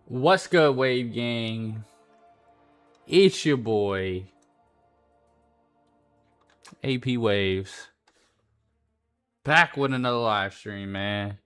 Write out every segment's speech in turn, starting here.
What's good, Wave Gang? It's your boy, AP Waves. Back with another live stream, man.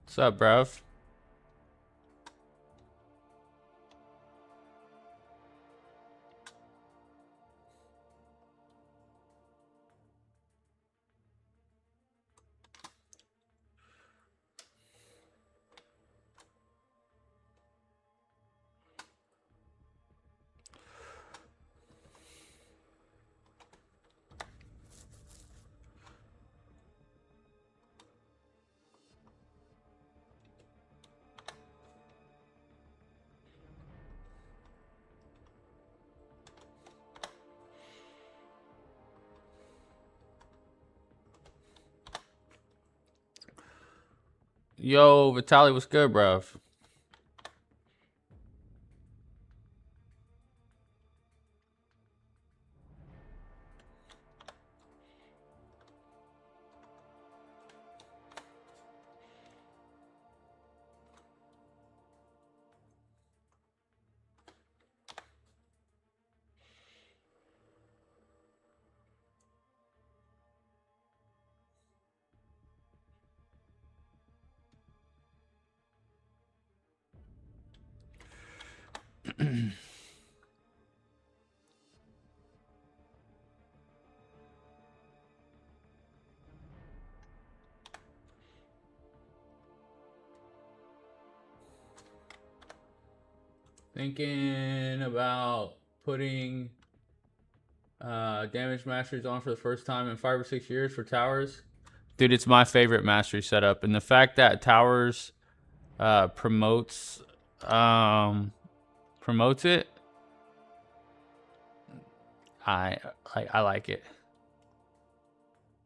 What's up, bruv? Yo, Vitaly, what's good, bruv? Thinking about putting damage masteries on for the first time in 5 or 6 years for towers. Dude, it's my favorite mastery setup, and the fact that towers promotes it, I like it.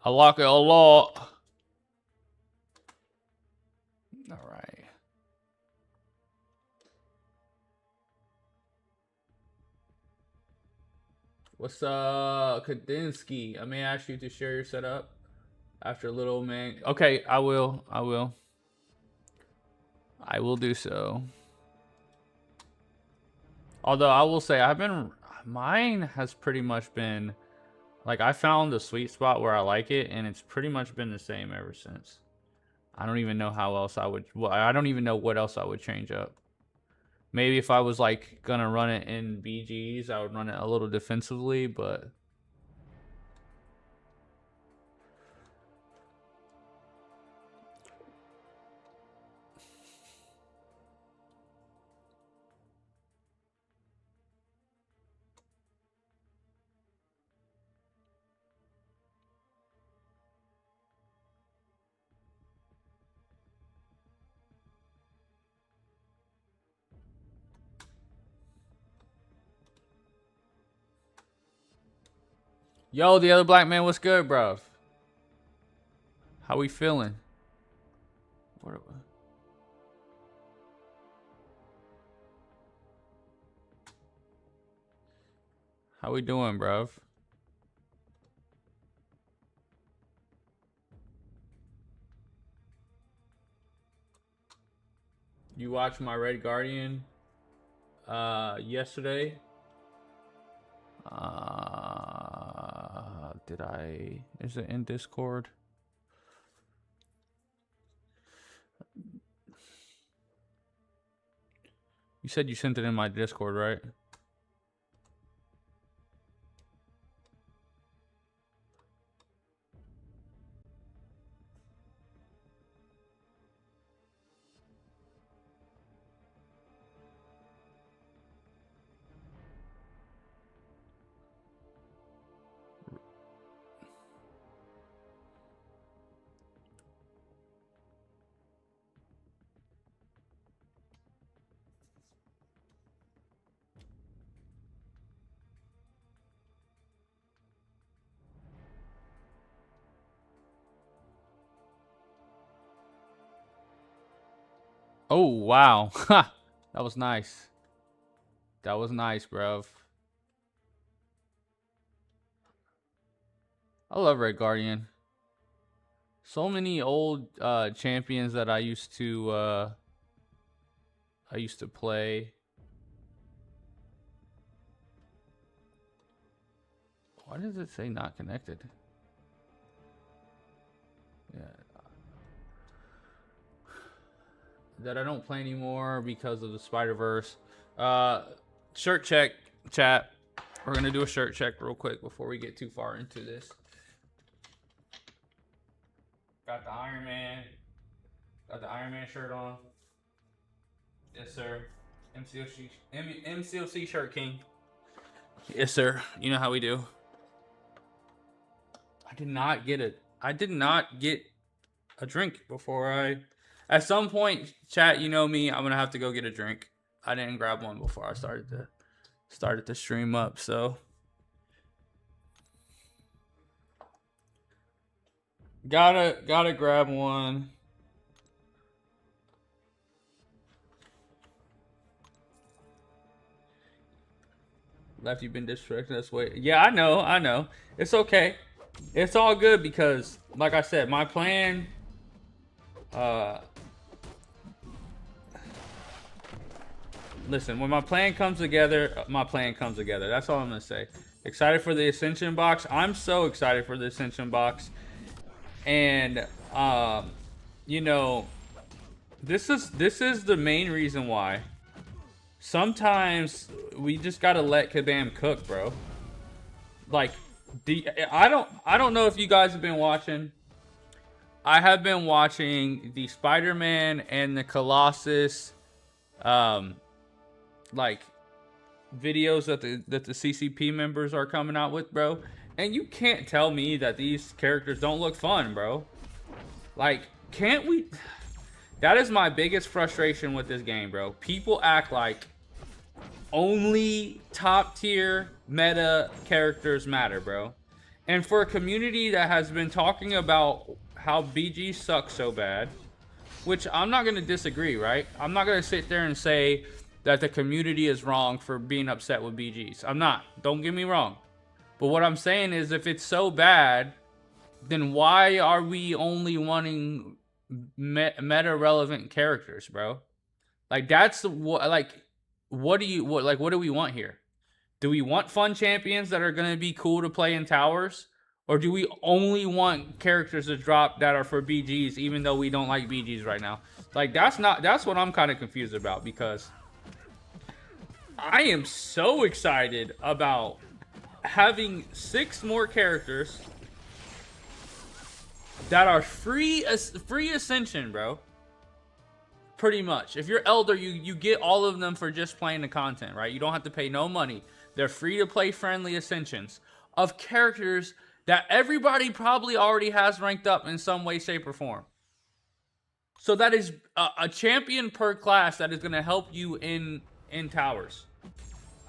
I like it a lot. All right. What's up, Kadinsky? I may ask you to share your setup after a little, man. Okay, I will. I will do so. Although I will say mine has pretty much been, like, I found the sweet spot where I like it, and it's pretty much been the same ever since. I don't even know how else I don't even know what else I would change up. Maybe if I was, like, gonna run it in BGs, I would run it a little defensively, but... Yo, the other black man, what's good, bro? How we feeling? What? How we doing, bruv? You watched my Red Guardian yesterday? Did I? Is it in Discord? You said you sent it in my Discord, right? Oh, wow. That was nice. That was nice, bruv. I love Red Guardian. So many old champions that I used to play. Why does it say not connected? Yeah. That I don't play anymore because of the Spider-Verse. Shirt check, chat. We're gonna do a shirt check real quick before we get too far into this. Got the Iron Man. Got the Iron Man shirt on. Yes, sir. MCOC shirt king. Yes, sir. You know how we do. I did not get a drink before I. At some point, chat, you know me, I'm gonna have to go get a drink. I didn't grab one before I started to stream up, so gotta grab one. Left, you've been disrespecting this way. Yeah, I know. It's okay. It's all good because, like I said, my plan. Listen, when my plan comes together, my plan comes together. That's all I'm gonna say. Excited for the Ascension box. I'm so excited for the Ascension box, and you know, this is the main reason why. Sometimes we just gotta let Kabam cook, bro. Like, I don't know if you guys have been watching. I have been watching the Spider-Man and the Colossus, like videos that the CCP members are coming out with, bro. And you can't tell me that these characters don't look fun, bro. Like, can't we? That is my biggest frustration with this game, bro. People act like only top tier meta characters matter, bro. And for a community that has been talking about how BG sucks so bad, which I'm not going to disagree, right? I'm not going to sit there and say that the community is wrong for being upset with BGs. I'm not. Don't get me wrong. But what I'm saying is, if it's so bad, then why are we only wanting meta relevant characters, bro? Like, that's what do we want here? Do we want fun champions that are going to be cool to play in towers? Or do we only want characters to drop that are for BGs, even though we don't like BGs right now? Like, that's what I'm kind of confused about, because I am so excited about having 6 more characters that are free Ascension, bro. Pretty much. If you're Elder, you get all of them for just playing the content, right? You don't have to pay no money. They're free to play friendly Ascensions of characters that everybody probably already has ranked up in some way, shape, or form. So that is a champion per class that is going to help you in towers.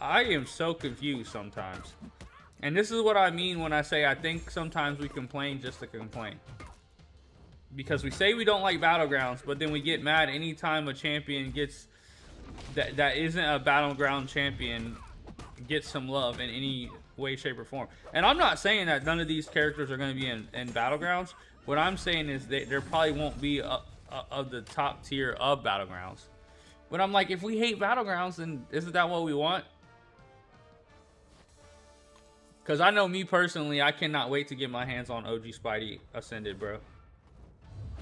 I am so confused sometimes. And this is what I mean when I say I think sometimes we complain just to complain. Because we say we don't like Battlegrounds, but then we get mad anytime a champion gets that isn't a Battleground champion gets some love in way, shape, or form. And I'm not saying that none of these characters are going to be in Battlegrounds. What I'm saying is that there probably won't be of the top tier of Battlegrounds. But I'm like, if we hate Battlegrounds, then isn't that what we want? Because I know me personally, I cannot wait to get my hands on OG Spidey Ascended, bro.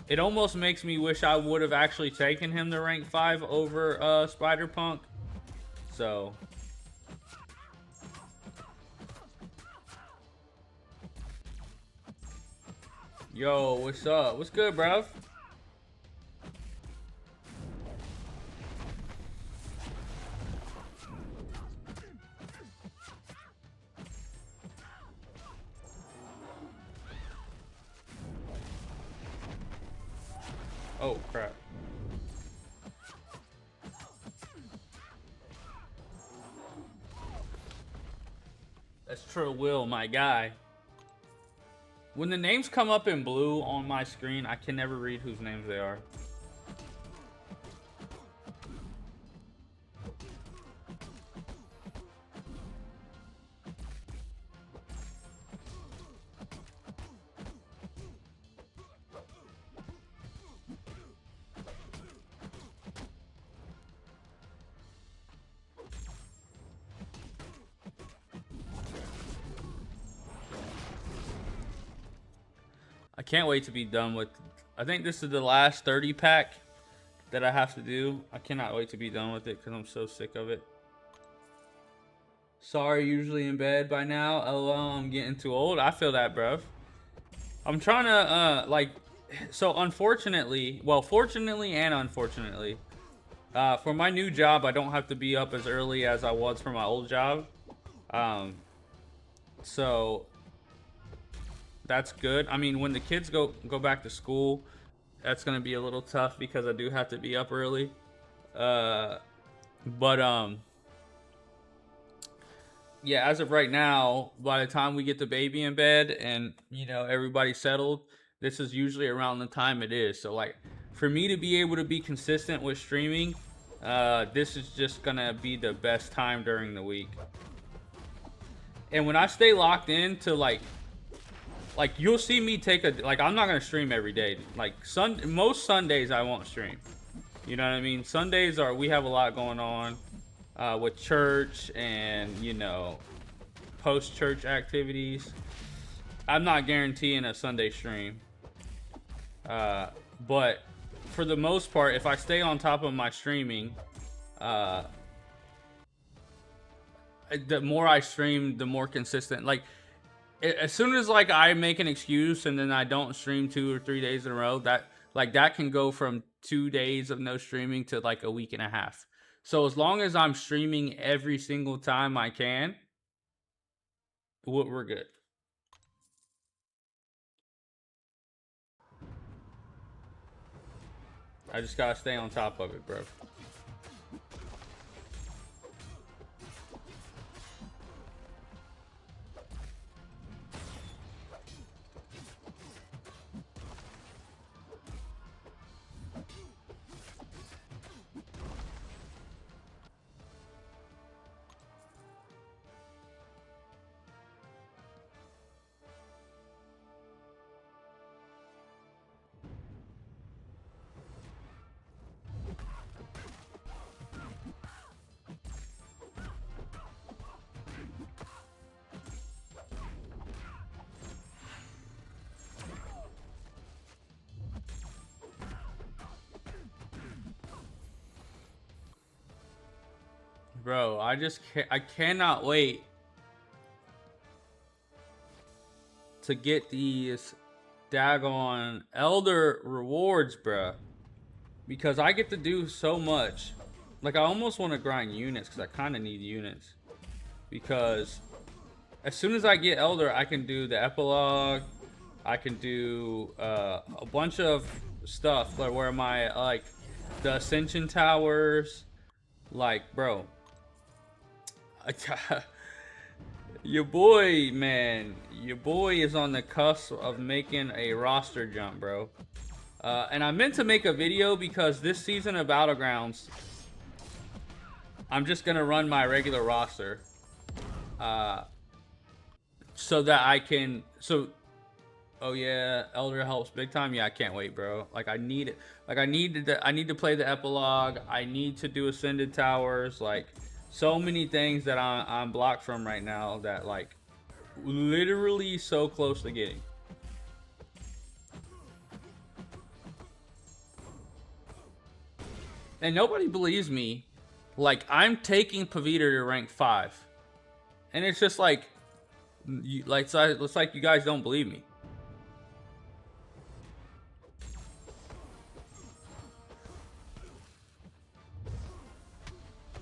It almost makes me wish I would have actually taken him to rank 5 over Spider-Punk. So... Yo, what's up? What's good, bruv? Oh, crap. That's True Will, my guy. When the names come up in blue on my screen, I can never read whose names they are. I can't wait to be done with... I think this is the last 30 pack that I have to do. I cannot wait to be done with it because I'm so sick of it. Sorry, usually in bed by now. LOL, I'm getting too old. I feel that, bruv. I'm trying to, like... So, unfortunately... Well, fortunately and unfortunately... for my new job, I don't have to be up as early as I was for my old job. So... That's good. I mean, when the kids go back to school, that's gonna be a little tough because I do have to be up early. Yeah, as of right now, by the time we get the baby in bed and, you know, everybody's settled, this is usually around the time it is. So, like, for me to be able to be consistent with streaming, this is just gonna be the best time during the week. And when I stay locked in to, like, you'll see me take a, like, I'm not gonna stream every day. Like, most Sundays I won't stream. You know what I mean? Sundays we have a lot going on with church and, you know, post-church activities. I'm not guaranteeing a Sunday stream. But for the most part, if I stay on top of my streaming, the more I stream, the more consistent. Like, as soon as, like, I make an excuse and then I don't stream 2 or 3 days in a row, that can go from 2 days of no streaming to, like, a week and a half. So as long as I'm streaming every single time I can, we're good. I just gotta stay on top of it, bro. Bro, I cannot wait to get these daggone Elder rewards, bro. Because I get to do so much. Like, I almost want to grind units because I kind of need units. Because as soon as I get Elder, I can do the epilogue. I can do a bunch of stuff like where my, like, the Ascension Towers. Like, bro. Your boy, man. Your boy is on the cusp of making a roster jump, bro. And I meant to make a video because this season of Battlegrounds, I'm just gonna run my regular roster. so that I can. So, oh yeah, Elder helps big time. Yeah, I can't wait, bro. Like I need it. Like I need to play the epilogue. I need to do Ascended Towers. Like so many things that I'm blocked from right now that like literally so close to getting. And nobody believes me. Like I'm taking Pavita to rank 5, and it's just like, so it's like you guys don't believe me.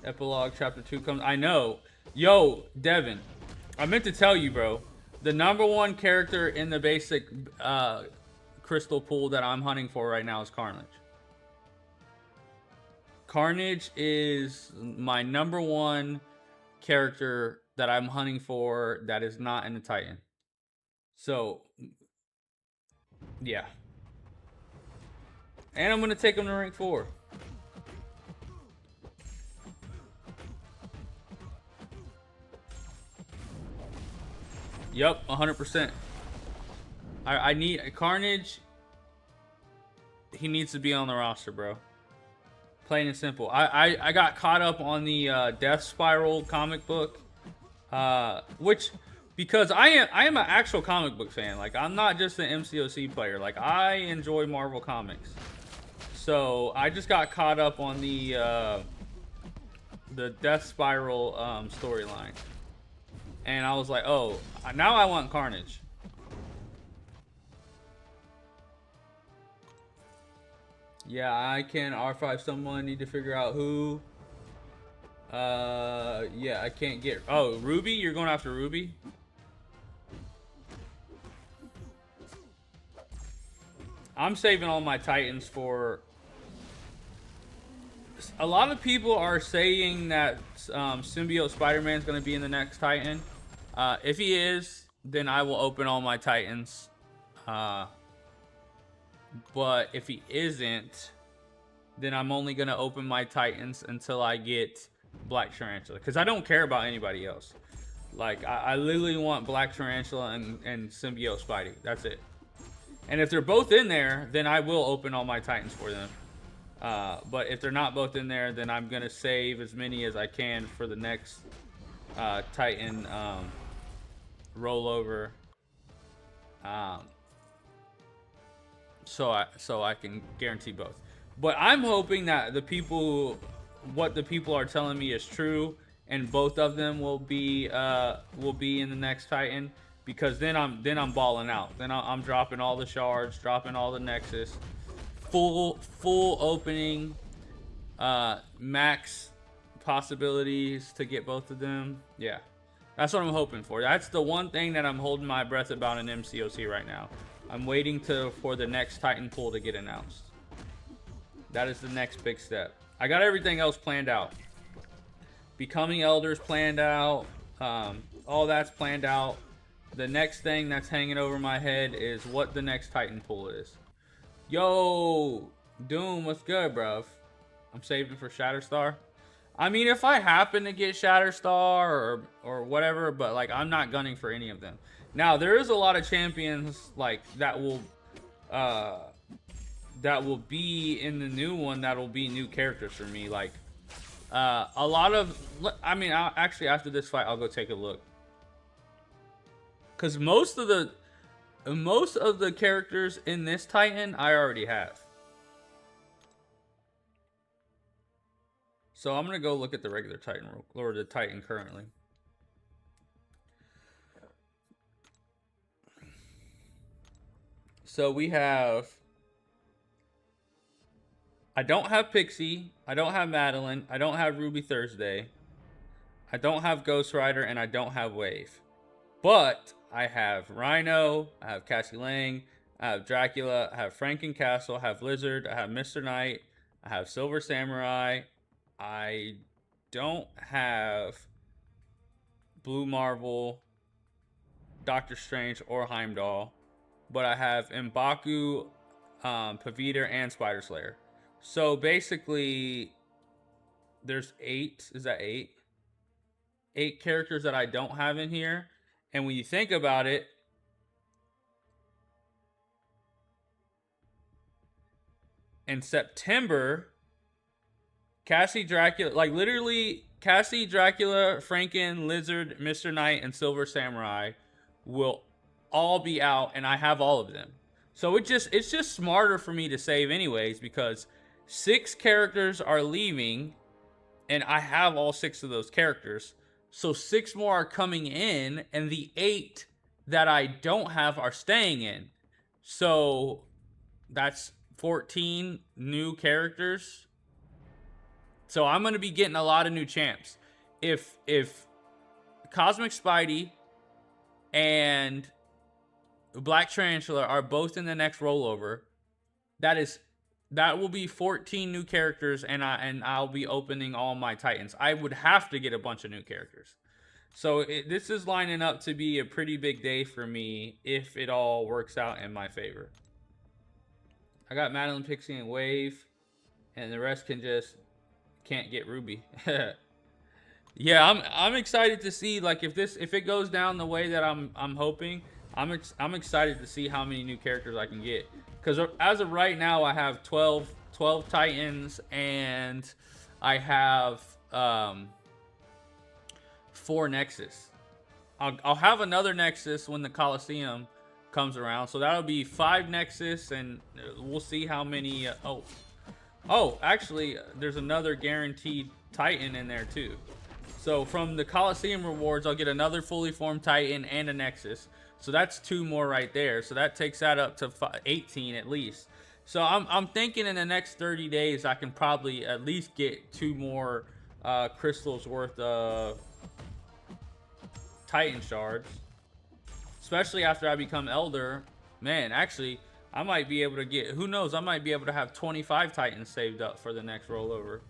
Epilogue chapter 2 comes. I know. Yo, Devin, I meant to tell you, bro. The number one character in the basic crystal pool that I'm hunting for right now is Carnage. Carnage is my number one character that I'm hunting for that is not in the Titan. So, yeah. And I'm going to take him to rank 4. Yep, 100%. I need Carnage. He needs to be on the roster, bro. Plain and simple. I got caught up on the Death Spiral comic book, which because I am an actual comic book fan. Like I'm not just an MCOC player. Like I enjoy Marvel comics. So I just got caught up on the Death Spiral storyline, and I was like, oh, now I want Carnage. Yeah, I can R5 someone. Need to figure out who. Yeah, I can't get. Oh, Ruby? You're going after Ruby? I'm saving all my Titans for. A lot of people are saying that Symbiote Spider-Man is going to be in the next Titan. If he is, then I will open all my Titans. But if he isn't, then I'm only going to open my Titans until I get Black Tarantula. Because I don't care about anybody else. Like, I literally want Black Tarantula and Symbiote Spidey. That's it. And if they're both in there, then I will open all my Titans for them. But if they're not both in there, then I'm going to save as many as I can for the next Titan rollover. So I can guarantee both. But I'm hoping that what the people are telling me is true, and both of them will be in the next Titan, because then I'm balling out. Then I'm dropping all the shards, dropping all the Nexus, full opening, max possibilities to get both of them. Yeah, that's what I'm hoping for. That's the one thing that I'm holding my breath about in MCOC right now. I'm waiting for the next Titan pool to get announced. That is the next big step. I got everything else planned out. Becoming Elders planned out. All that's planned out. The next thing that's hanging over my head is what the next Titan pool is. Yo, Doom, what's good, bruv? I'm saving for Shatterstar. I mean, if I happen to get Shatterstar or whatever, but like I'm not gunning for any of them. Now there is a lot of champions like that will be in the new one, that will be new characters for me. Like a lot of, I mean, actually after this fight I'll go take a look, because most of the characters in this Titan I already have. So I'm gonna go look at the regular Titan, or the Titan currently. So we have, I don't have Pixie, I don't have Madeline, I don't have Ruby Thursday, I don't have Ghost Rider, and I don't have Wave. But I have Rhino, I have Cassie Lang, I have Dracula, I have Frankencastle, I have Lizard, I have Mr. Knight, I have Silver Samurai. I don't have Blue Marvel, Doctor Strange, or Heimdall. But I have M'Baku, Pavita, and Spider Slayer. So basically, there's 8. Is that 8? 8 characters that I don't have in here. And when you think about it, in September, Cassie Dracula, like literally Cassie Dracula, Franken, Lizard, Mr. Knight, and Silver Samurai will all be out, and I have all of them. So it's just smarter for me to save anyways, because 6 characters are leaving and I have all 6 of those characters. So 6 more are coming in, and the 8 that I don't have are staying in. So that's 14 new characters. So I'm going to be getting a lot of new champs. If Cosmic Spidey and Black Tarantula are both in the next rollover, that will be 14 new characters, and I'll be opening all my Titans. I would have to get a bunch of new characters. So this is lining up to be a pretty big day for me if it all works out in my favor. I got Madeline, Pixie, and Wave, and the rest can't get Ruby. Yeah, I'm excited to see, like, if it goes down the way that I'm hoping. I'm excited to see how many new characters I can get, because as of right now I have 12 Titans, and I have 4 Nexus. I'll have another Nexus when the Coliseum comes around, so that'll be 5 Nexus, and we'll see how many. Oh, actually, there's another guaranteed Titan in there too. So from the Coliseum rewards, I'll get another fully formed Titan and a Nexus. So that's 2 more right there. So that takes that up to 18 at least. So I'm thinking in the next 30 days, I can probably at least get 2 more crystals worth of Titan shards. Especially after I become Elder. Man, actually, I might be able to get, who knows, I might be able to have 25 Titans saved up for the next rollover.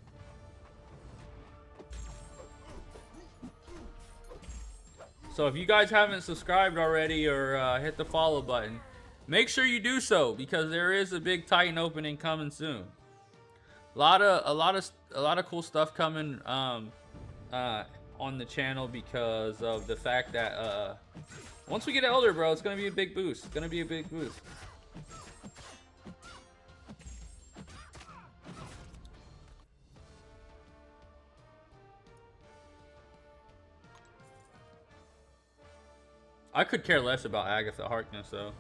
So if you guys haven't subscribed already or hit the follow button, make sure you do so, because there is a big Titan opening coming soon. A lot of cool stuff coming on the channel because of the fact that once we get Elder, bro, it's gonna be a big boost. It's gonna be a big boost. I could care less about Agatha Harkness, though.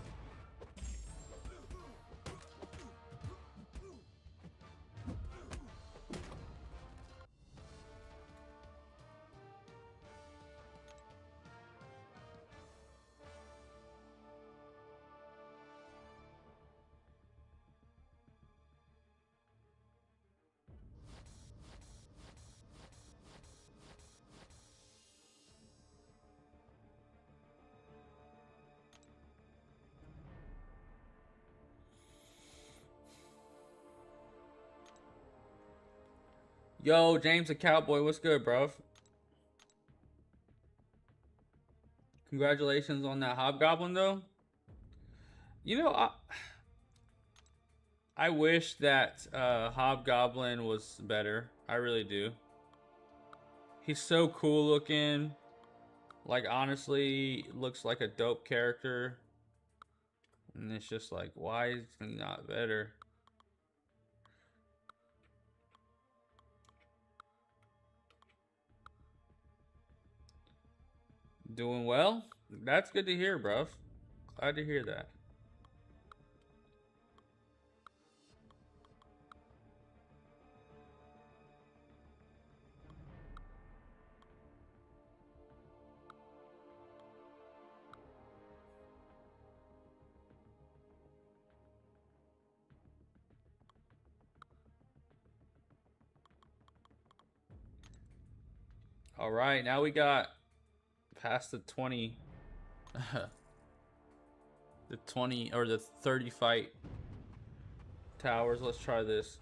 Yo, James the Cowboy, what's good, bro? Congratulations on that Hobgoblin, though. You know, I wish that Hobgoblin was better. I really do. He's so cool looking. Like, honestly, looks like a dope character. And it's just like, why is he not better? Doing well? That's good to hear, bruv. Glad to hear that. All right, now we got past the 20 the 20 or the 30 fight towers. Let's try this.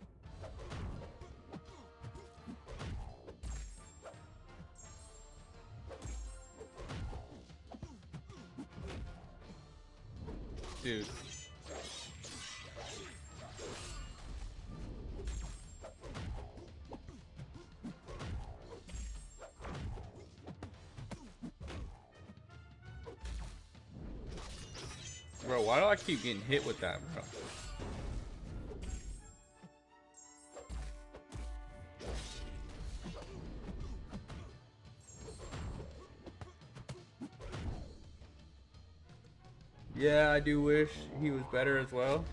Dude. Bro, why do I keep getting hit with that, bro? Yeah, I do wish he was better as well.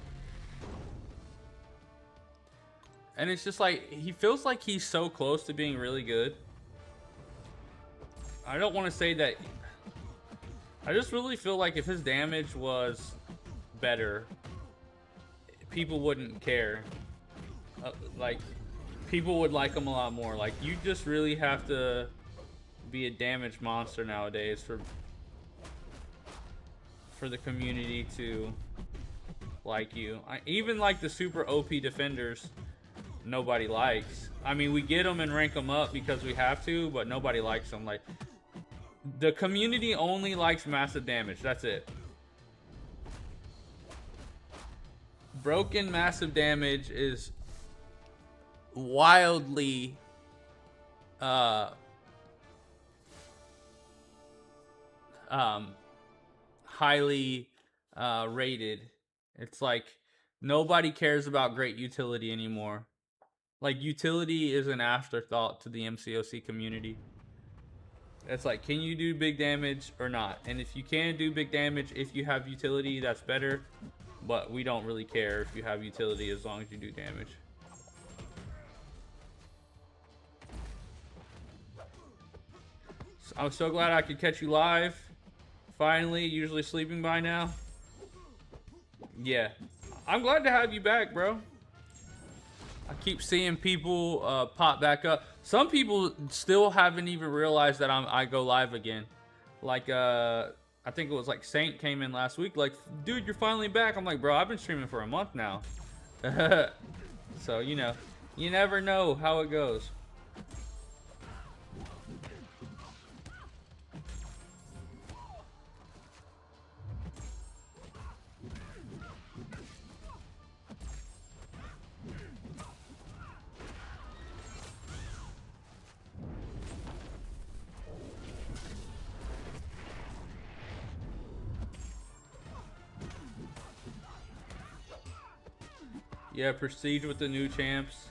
And it's just like, he feels like he's so close to being really good. I don't want to say that. I just really feel like if his damage was better, people wouldn't care. Like, people would like him a lot more. Like, you just really have to be a damage monster nowadays for the community to like you. Even like the super OP defenders, nobody likes. I mean, we get them and rank them up because we have to, but nobody likes them. Like, the community only likes massive damage. That's it. Broken massive damage is wildly highly rated. It's like nobody cares about great utility anymore. Like, utility is an afterthought to the MCOC community. It's like, can you do big damage or not? And if you can do big damage, if you have utility, that's better. But we don't really care if you have utility as long as you do damage. So I'm so glad I could catch you live. Finally, usually sleeping by now. Yeah. I'm glad to have you back, bro. I keep seeing people pop back up. Some people still haven't even realized that I go live again. Like, I think it was like Saint came in last week. Like, dude, you're finally back. I'm like, bro, I've been streaming for a month now. So, you know, you never know how it goes. Yeah, Prestige with the new champs.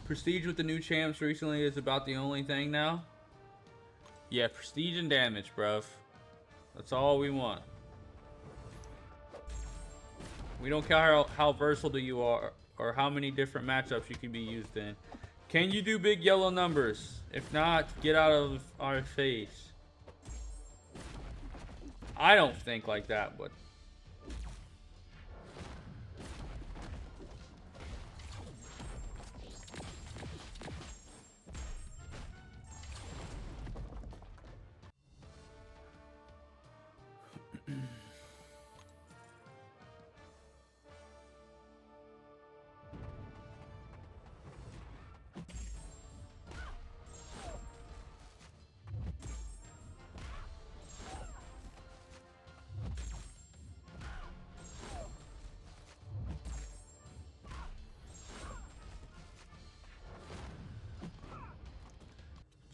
Prestige with the new champs recently is about the only thing now. Yeah, prestige and damage, bruv. That's all we want. We don't care how versatile you are or how many different matchups you can be used in. Can you do big yellow numbers? If not, get out of our face. I don't think like that, but...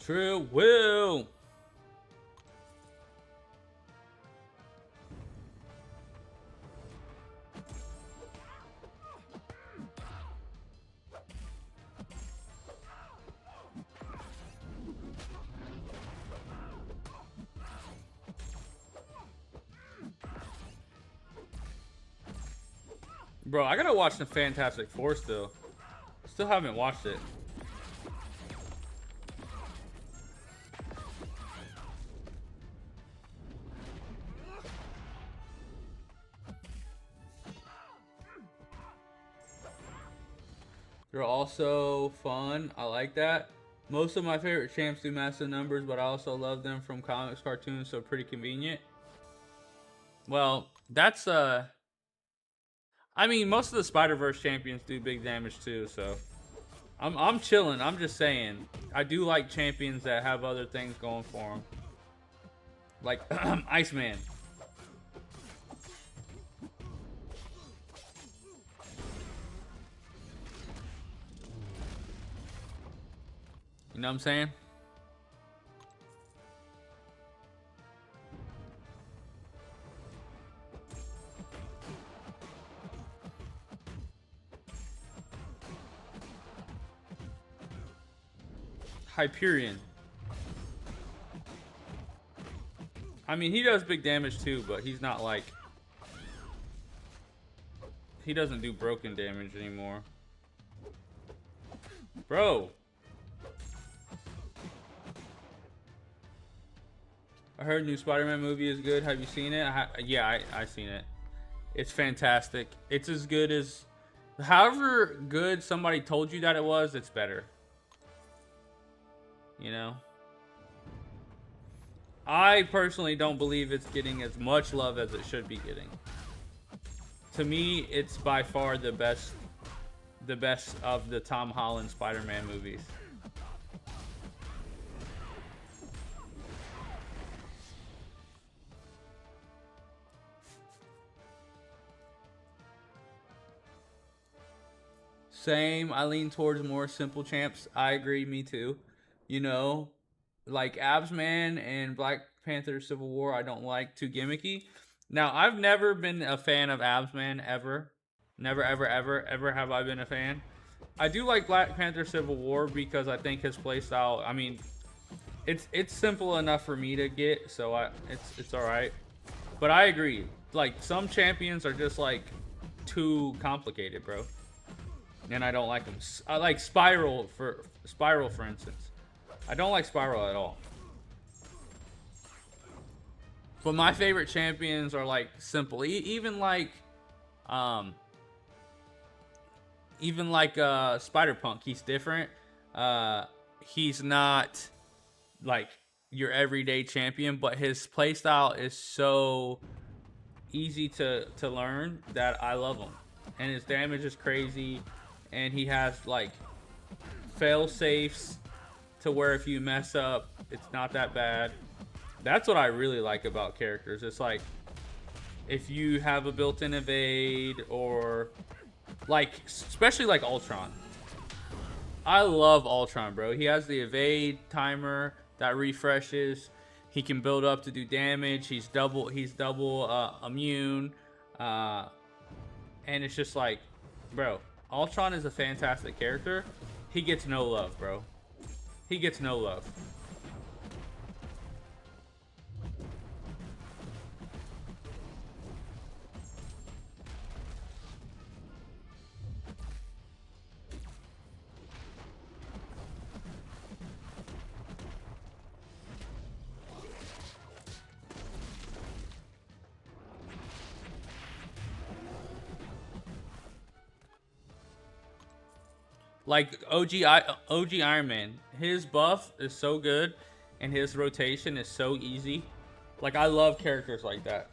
True will. Bro, I gotta watch the Fantastic Four still. Still haven't watched it. They're also fun. I like that. Most of my favorite champs do massive numbers, but I also love them from comics, cartoons, so pretty convenient. Well, that's I mean, most of the Spider-Verse champions do big damage too, so I'm chilling. I'm just saying, I do like champions that have other things going for them, like Iceman. You know what I'm saying? Hyperion. I mean, he does big damage too, but he's not like... He doesn't do broken damage anymore. Bro. I heard new Spider-Man movie is good. Have you seen it? Yeah, I seen it. It's fantastic. It's as good as... However good somebody told you that it was, it's better. You know? I personally don't believe it's getting as much love as it should be getting. To me, it's by far the best of the Tom Holland Spider-Man movies. Same. I lean towards more simple champs. I agree. Me too. You know, like Absman and Black Panther Civil War, I don't like, too gimmicky. Now, I've never been a fan of Absman ever. Never, ever, ever, ever have I been a fan. I do like Black Panther Civil War because I think his playstyle, I mean, it's simple enough for me to get, so it's all right. But I agree. Like, some champions are just like too complicated, bro. And I don't like them. I like Spiral for instance. I don't like Spiral at all. But my favorite champions are like simple. Even like Spider-Punk, he's different. He's not like your everyday champion, but his playstyle is so easy to learn that I love him. And his damage is crazy, and he has like fail safes to where if you mess up, it's not that bad. That's what I really like about characters. It's like if you have a built-in evade, or like, especially like Ultron. I love Ultron, bro. He has the evade timer that refreshes. He can build up to do damage. He's double immune. And it's just like, bro, Ultron is a fantastic character. He gets no love, bro. He gets no love. Like OG Iron Man, his buff is so good, and his rotation is so easy. Like, I love characters like that.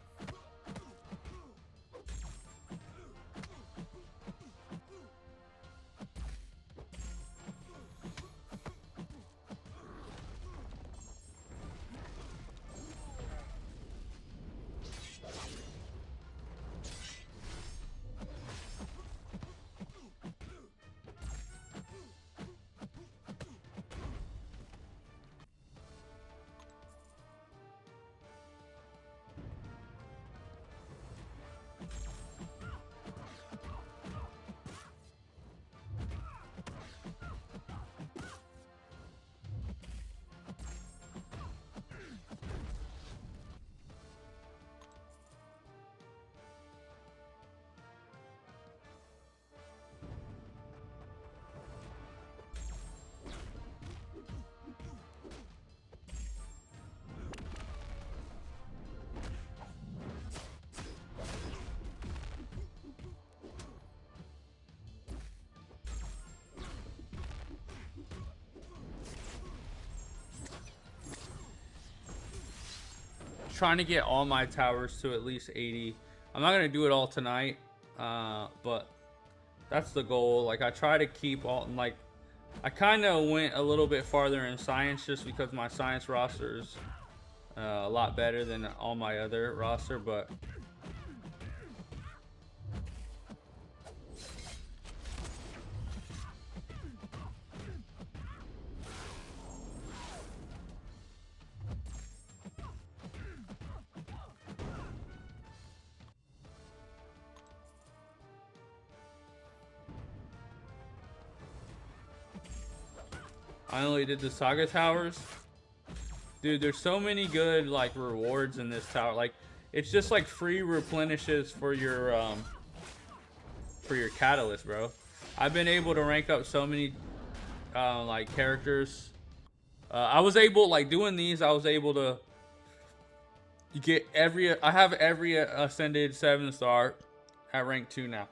Trying to get all my towers to at least 80. I'm not gonna do it all tonight, but that's the goal. Like, I try to keep all, like, I kind of went a little bit farther in science just because my science roster is a lot better than all my other roster, but I only did the Saga Towers. Dude, there's so many good like rewards in this tower. Like, it's just like free replenishes for your catalyst, bro. I've been able to rank up so many like characters. I was able, like, doing these, I was able to get I have every ascended 7-star at rank 2 now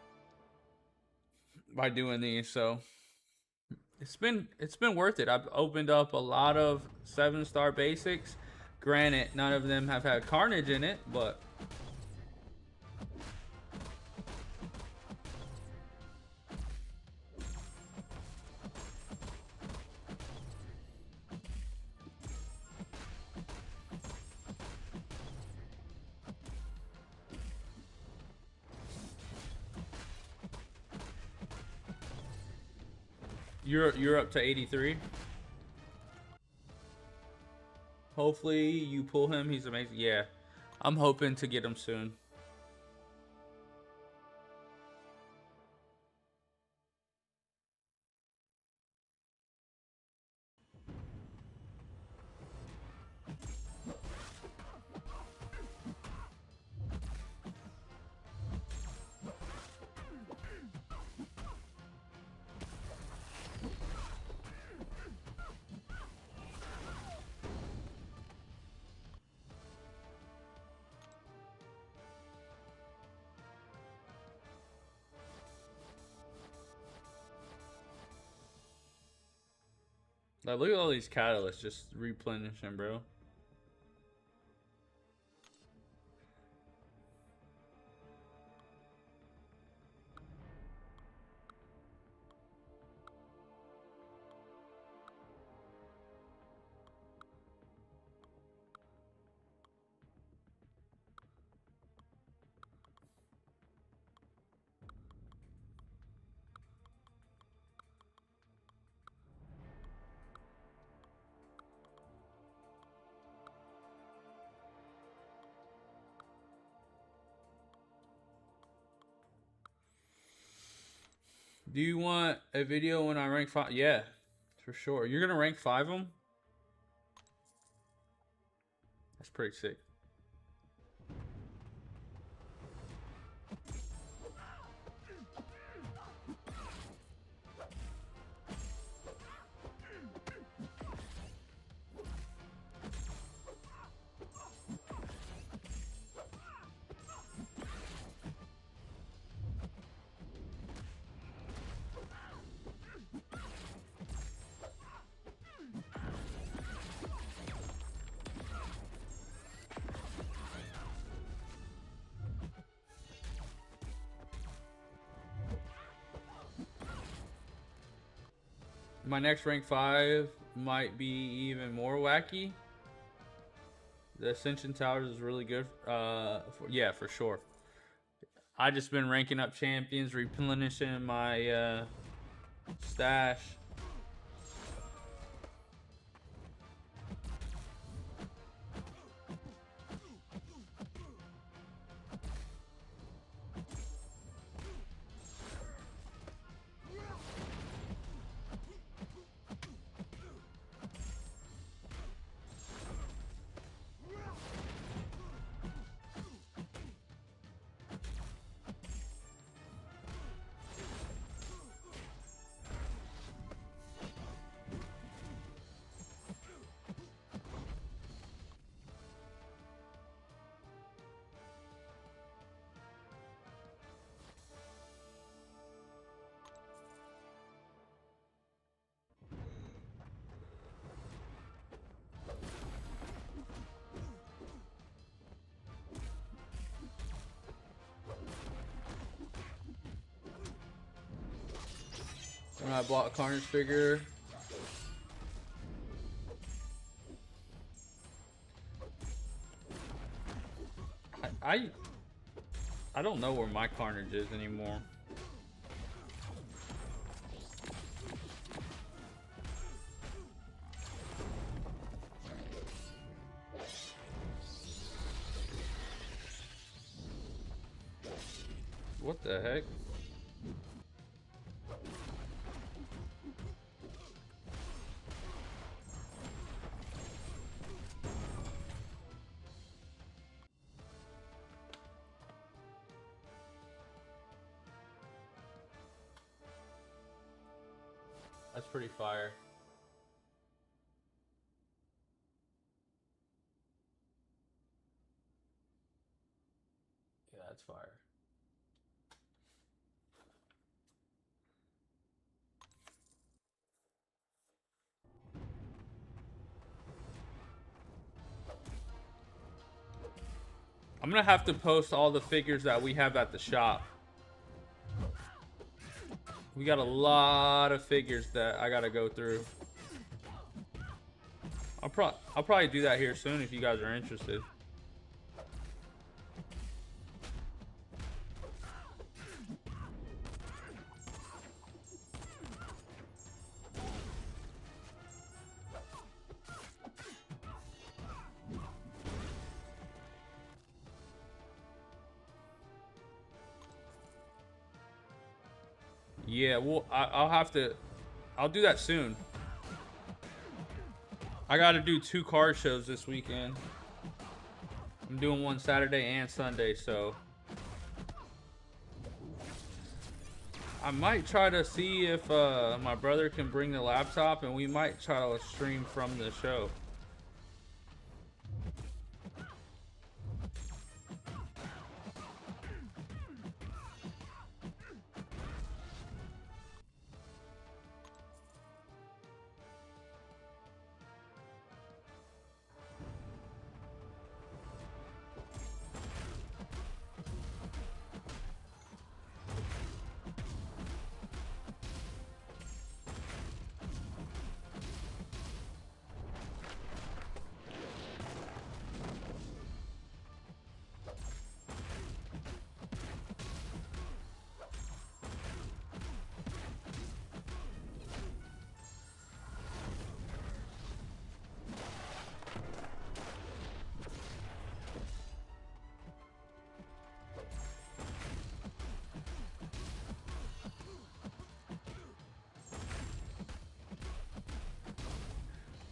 by doing these. So it's been worth it. I've opened up a lot of 7-star basics. Granted, none of them have had Carnage in it, but you're up to 83. Hopefully you pull him. He's amazing. Yeah, I'm hoping to get him soon. Like, look at all these catalysts just replenishing, bro. Do you want a video when I rank 5? Yeah, for sure. You're gonna rank 5 them? That's pretty sick. My next rank 5 might be even more wacky. The Ascension Towers is really good. Yeah, for sure. I just been ranking up champions, replenishing my stash. When I bought a Carnage figure, I don't know where my Carnage is anymore. What the heck? That's pretty fire. Yeah, that's fire. I'm gonna have to post all the figures that we have at the shop. We got a lot of figures that I gotta go through. I'll probably do that here soon if you guys are interested. Yeah, well, I'll do that soon. I gotta do 2 card shows this weekend. I'm doing one Saturday and Sunday, so I might try to see if my brother can bring the laptop, and we might try to stream from the show.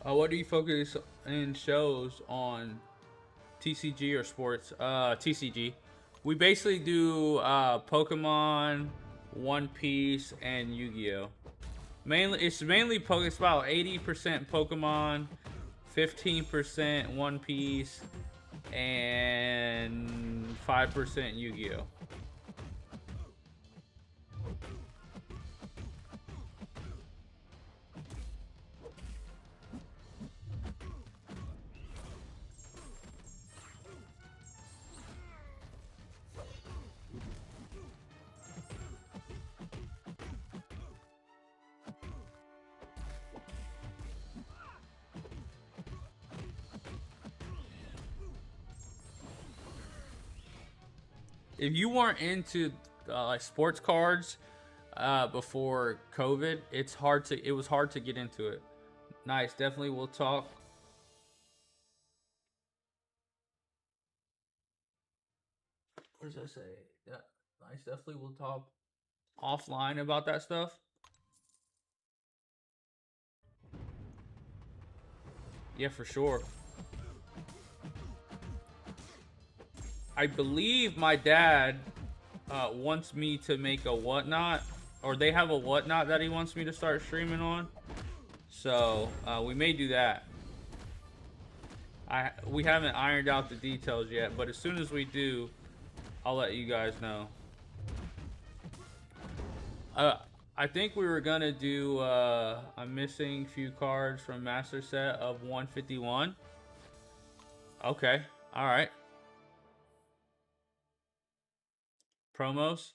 What do you focus in shows on, TCG or sports? TCG. We basically do Pokemon, One Piece, and Yu-Gi-Oh. It's about 80% Pokemon, 15% One Piece, and 5% Yu-Gi-Oh. If you weren't into like sports cards before COVID, it was hard to get into it. Nice, definitely we'll talk. What does that say? Yeah, nice, definitely we'll talk offline about that stuff. Yeah, for sure. I believe my dad wants me to make a whatnot, or they have a whatnot that he wants me to start streaming on. So we may do that. We haven't ironed out the details yet, but as soon as we do, I'll let you guys know. I think we were gonna do a missing few cards from Master Set of 151. Okay, all right. Promos.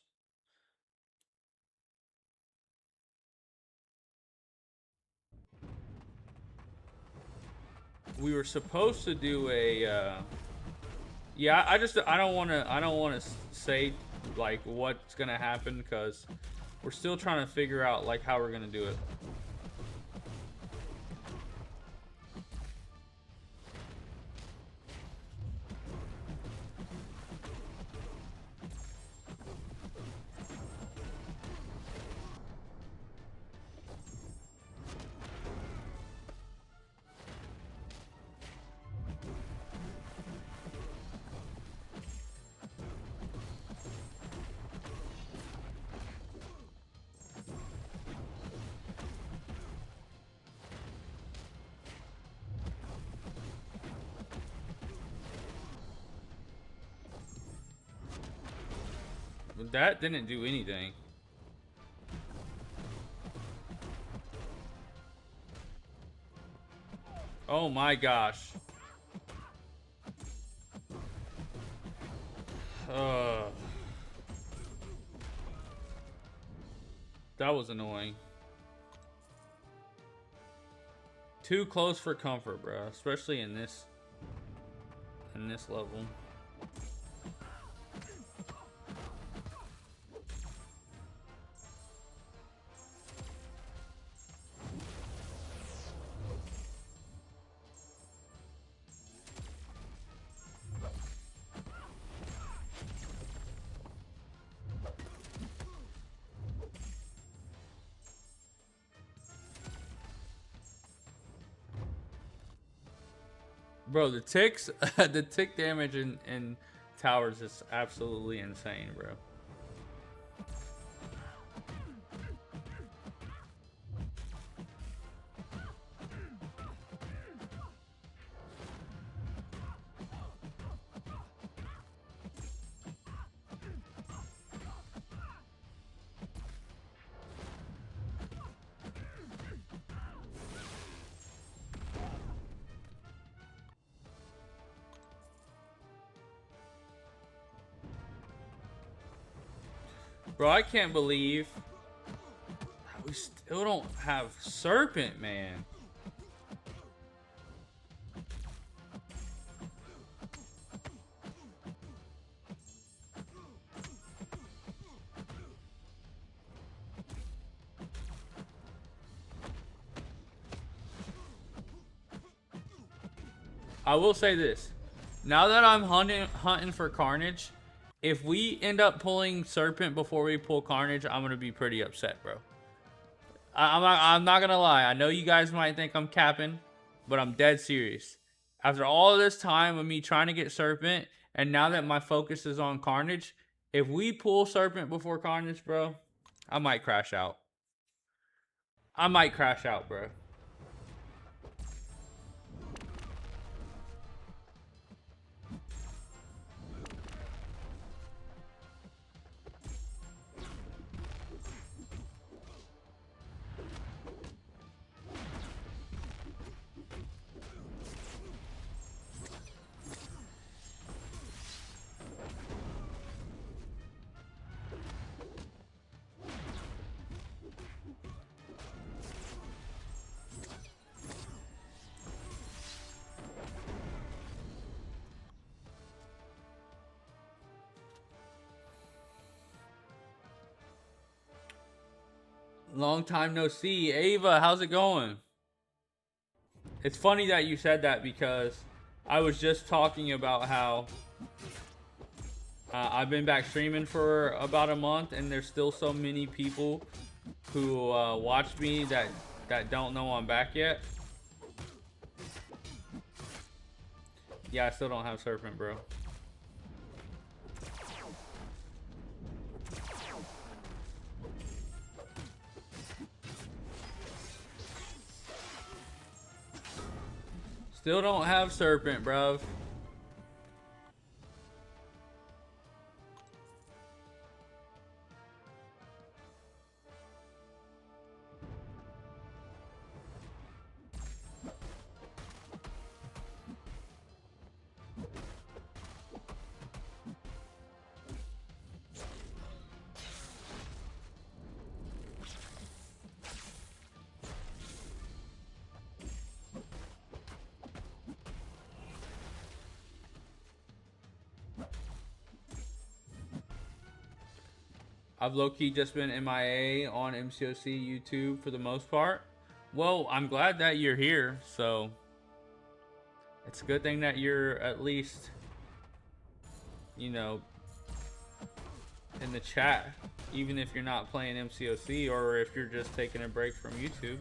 We were supposed to do a. Yeah, I don't want to say like what's gonna happen because we're still trying to figure out like how we're gonna do it. That didn't do anything. Oh my gosh. That was annoying. Too close for comfort, bro. Especially in this level. Bro, the ticks, the tick damage in towers is absolutely insane, bro. Bro, I can't believe we still don't have Serpent, man. I will say this. Now that I'm hunting for Carnage, if we end up pulling Serpent before we pull Carnage, I'm gonna be pretty upset, bro. I'm not gonna lie. I know you guys might think I'm capping, but I'm dead serious. After all of this time of me trying to get Serpent, and now that my focus is on Carnage, if we pull Serpent before Carnage, bro, I might crash out. I might crash out, bro. Long time no see. Ava, how's it going? It's funny that you said that because I was just talking about how I've been back streaming for about a month and there's still so many people who watch me that don't know I'm back yet. Yeah, I still don't have Serpent, bro. Still don't have Serpent, bruv. I've low-key just been MIA on MCOC YouTube for the most part. Well, I'm glad that you're here, so it's a good thing that you're at least, you know, in the chat, even if you're not playing MCOC or if you're just taking a break from YouTube.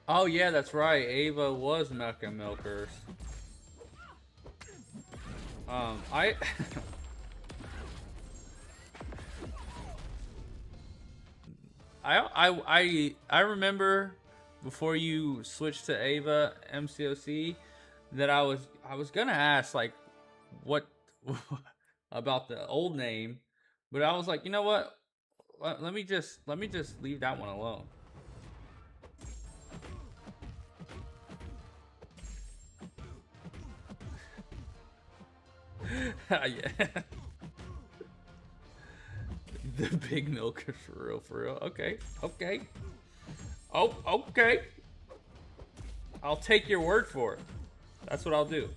Oh yeah, that's right. Ava was Mecha Milkers. I I remember before you switched to Ava MCOC that I was gonna ask like what about the old name, but I was like, you know what? Let me just leave that one alone. Yeah. The big milkers for real, for real. Okay, okay. Oh, okay. I'll take your word for it. That's what I'll do.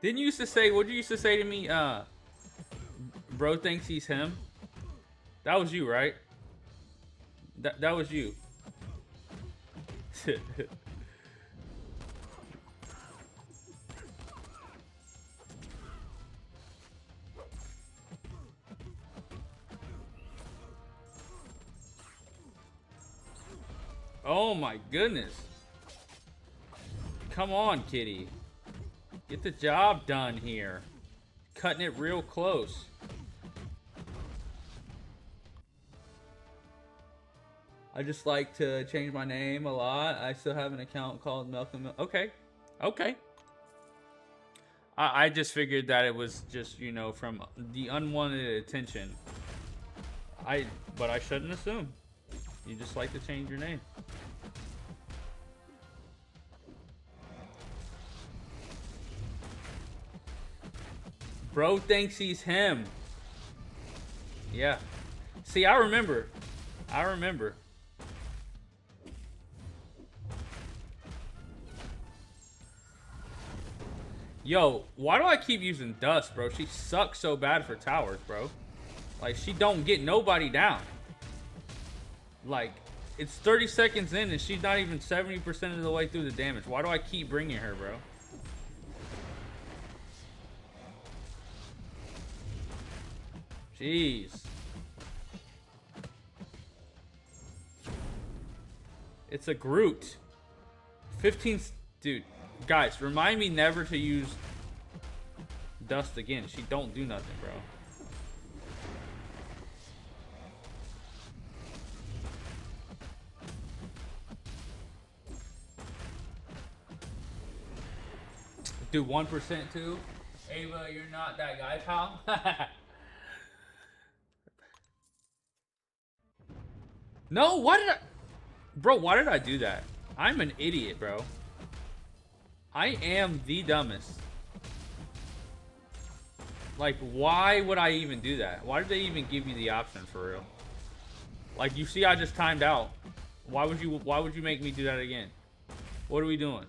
Didn't you used to say, what did you used to say to me? Bro thinks he's him. That was you, right? That was you. Oh my goodness. Come on, kitty. Get the job done here. Cutting it real close. I just like to change my name a lot. I still have an account called Malcolm. Okay. Okay. I just figured that it was just, from the unwanted attention. But I shouldn't assume. You just like to change your name. Bro thinks he's him. Yeah. See, I remember. I remember. Yo, why do I keep using Dust, bro? She sucks so bad for towers, bro. Like, she don't get nobody down. Like, it's 30 seconds in and she's not even 70% of the way through the damage. Why do I keep bringing her, bro? Jeez. It's a Groot. 15... Dude, guys, remind me never to use Dust again. She don't do nothing, bro. Do 1% too? Ava, you're not that guy, pal. No, why did I... Bro, why did I do that? I'm an idiot, bro. I am the dumbest. Like, why would I even do that? Why did they even give you the option, for real? Like, you see I just timed out. Why would you make me do that again? What are we doing?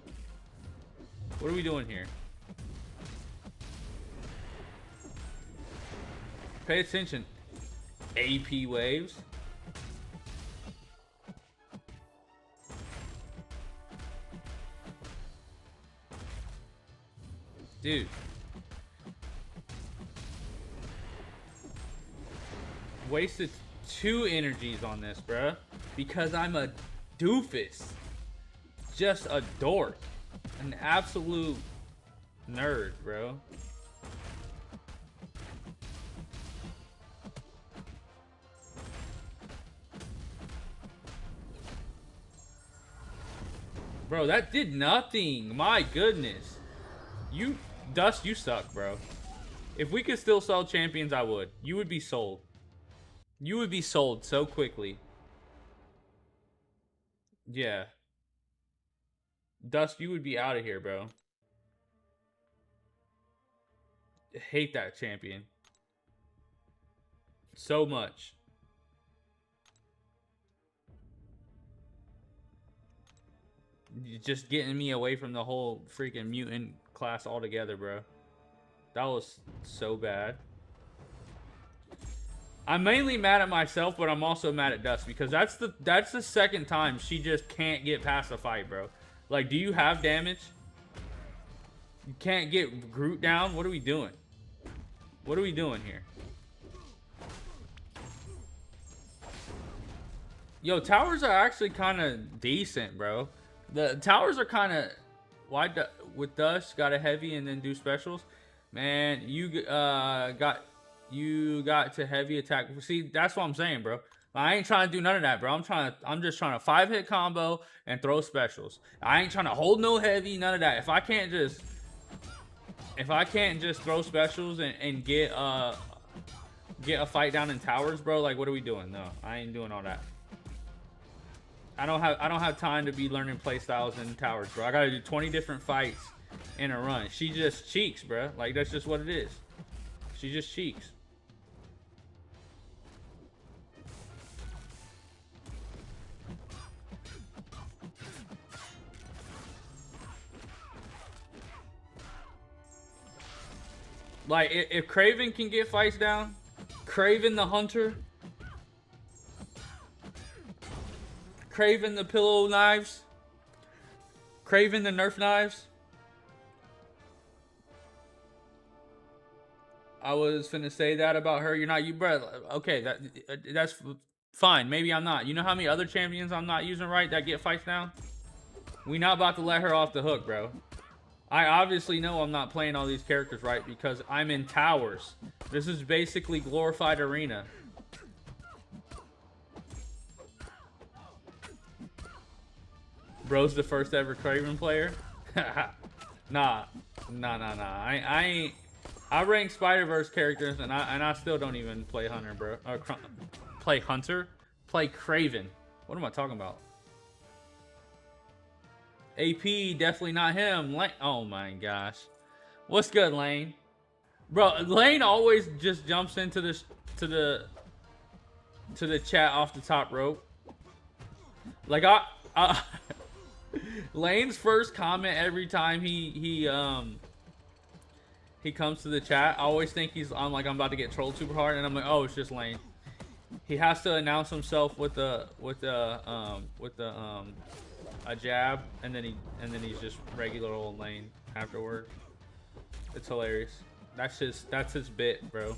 What are we doing here? Pay attention. AP waves. Dude. Wasted 2 energies on this, bruh. Because I'm a doofus. Just a dork. An absolute nerd, bro. Bro, that did nothing. My goodness. Dust, you suck, bro. If we could still sell champions, I would. You would be sold. You would be sold so quickly. Yeah. Dust, you would be out of here, bro. Hate that champion. So much. You're just getting me away from the whole freaking mutant class altogether, bro. That was so bad. I'm mainly mad at myself, but I'm also mad at Dust because that's the second time she just can't get past the fight, bro. Like, do you have damage? You can't get Groot down? What are we doing? What are we doing here? Yo, towers are actually kind of decent, bro. The towers are kind of... Why with Dust, got a heavy and then do specials? Man, you got to heavy attack. See, that's what I'm saying, bro. I ain't trying to do none of that, bro. I'm just trying to 5-hit combo and throw specials. I ain't trying to hold no heavy, none of that. If I can't just throw specials and get a fight down in towers, bro, like what are we doing? No, I ain't doing all that. I don't have time to be learning playstyles in towers, bro. I gotta do 20 different fights in a run. She just cheeks, bro. Like that's just what it is. She just cheeks. Like, if Kraven can get fights down, Kraven the Hunter, Kraven the Pillow Knives, Kraven the Nerf Knives. I was finna say that about her. You're not, you, bro. Okay, that's fine. Maybe I'm not. You know how many other champions I'm not using right that get fights down? We not about to let her off the hook, bro. I obviously know I'm not playing all these characters right because I'm in towers. This is basically glorified arena. Bro's the first ever Kraven player? Nah. I ain't. I rank Spider-Verse characters and I still don't even play Hunter, bro. Play Hunter? Play Kraven. What am I talking about? AP, definitely not him. Lane, oh my gosh. What's good, Lane? Bro, Lane always just jumps into this to the chat off the top rope. Like Lane's first comment every time he comes to the chat, I always think I'm about to get trolled super hard, and I'm like, oh, it's just Lane. He has to announce himself with a jab, and then he's just regular old Lane afterward. It's hilarious. That's his bit, bro.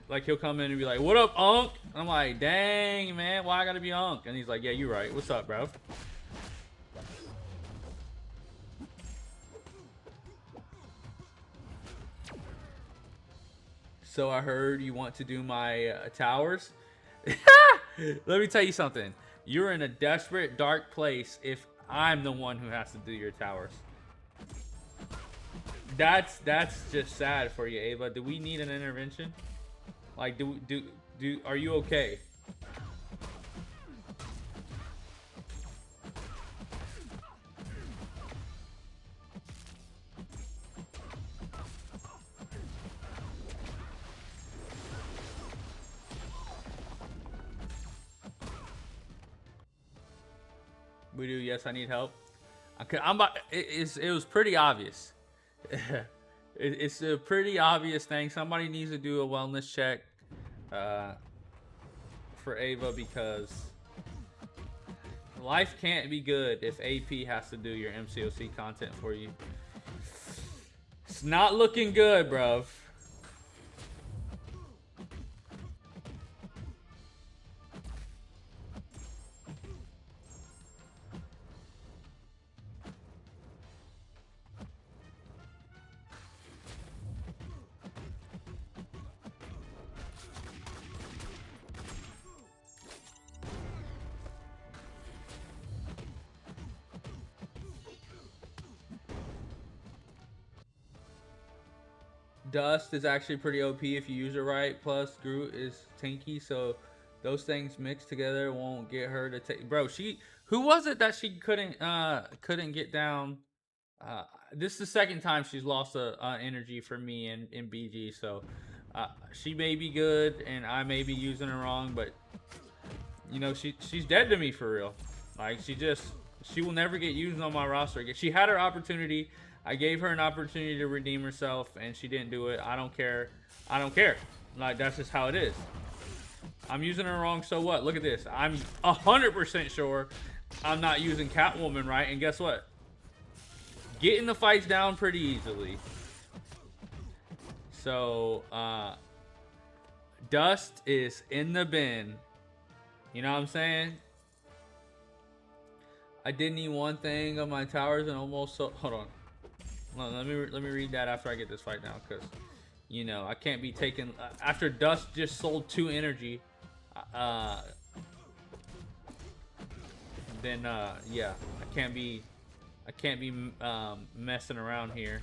Like he'll come in and be like, "What up, Unk?" I'm like, "Dang, man, why I gotta be Unk?" And he's like, "Yeah, you're right. What's up, bro?" So I heard you want to do my towers. Let me tell you something. You're in a desperate, dark place if I'm the one who has to do your towers. That's just sad for you, Ava. Do we need an intervention? Like, are you okay? We do. Yes, I need help. It was pretty obvious. It's a pretty obvious thing. Somebody needs to do a wellness check for Ava because life can't be good if AP has to do your MCOC content for you. It's not looking good, bruv. Dust is actually pretty OP if you use it right. Plus, Groot is tanky, so those things mixed together won't get her to take. Bro, who was it that she couldn't get down? This is the second time she's lost a energy for me in BG, so she may be good and I may be using her wrong, but you know she's dead to me for real. Like she will never get used on my roster again. She had her opportunity. I gave her an opportunity to redeem herself, and she didn't do it. I don't care. I don't care. Like, that's just how it is. I'm using her wrong, so what? Look at this. I'm 100% sure I'm not using Catwoman right, and guess what? Getting the fights down pretty easily. So, Dust is in the bin. You know what I'm saying? I did need one thing on my towers and almost so. Hold on. Well, let me read that after I get this fight down, because you know I can't be taking after Dust just sold 2 energy. Then yeah, I can't be messing around here.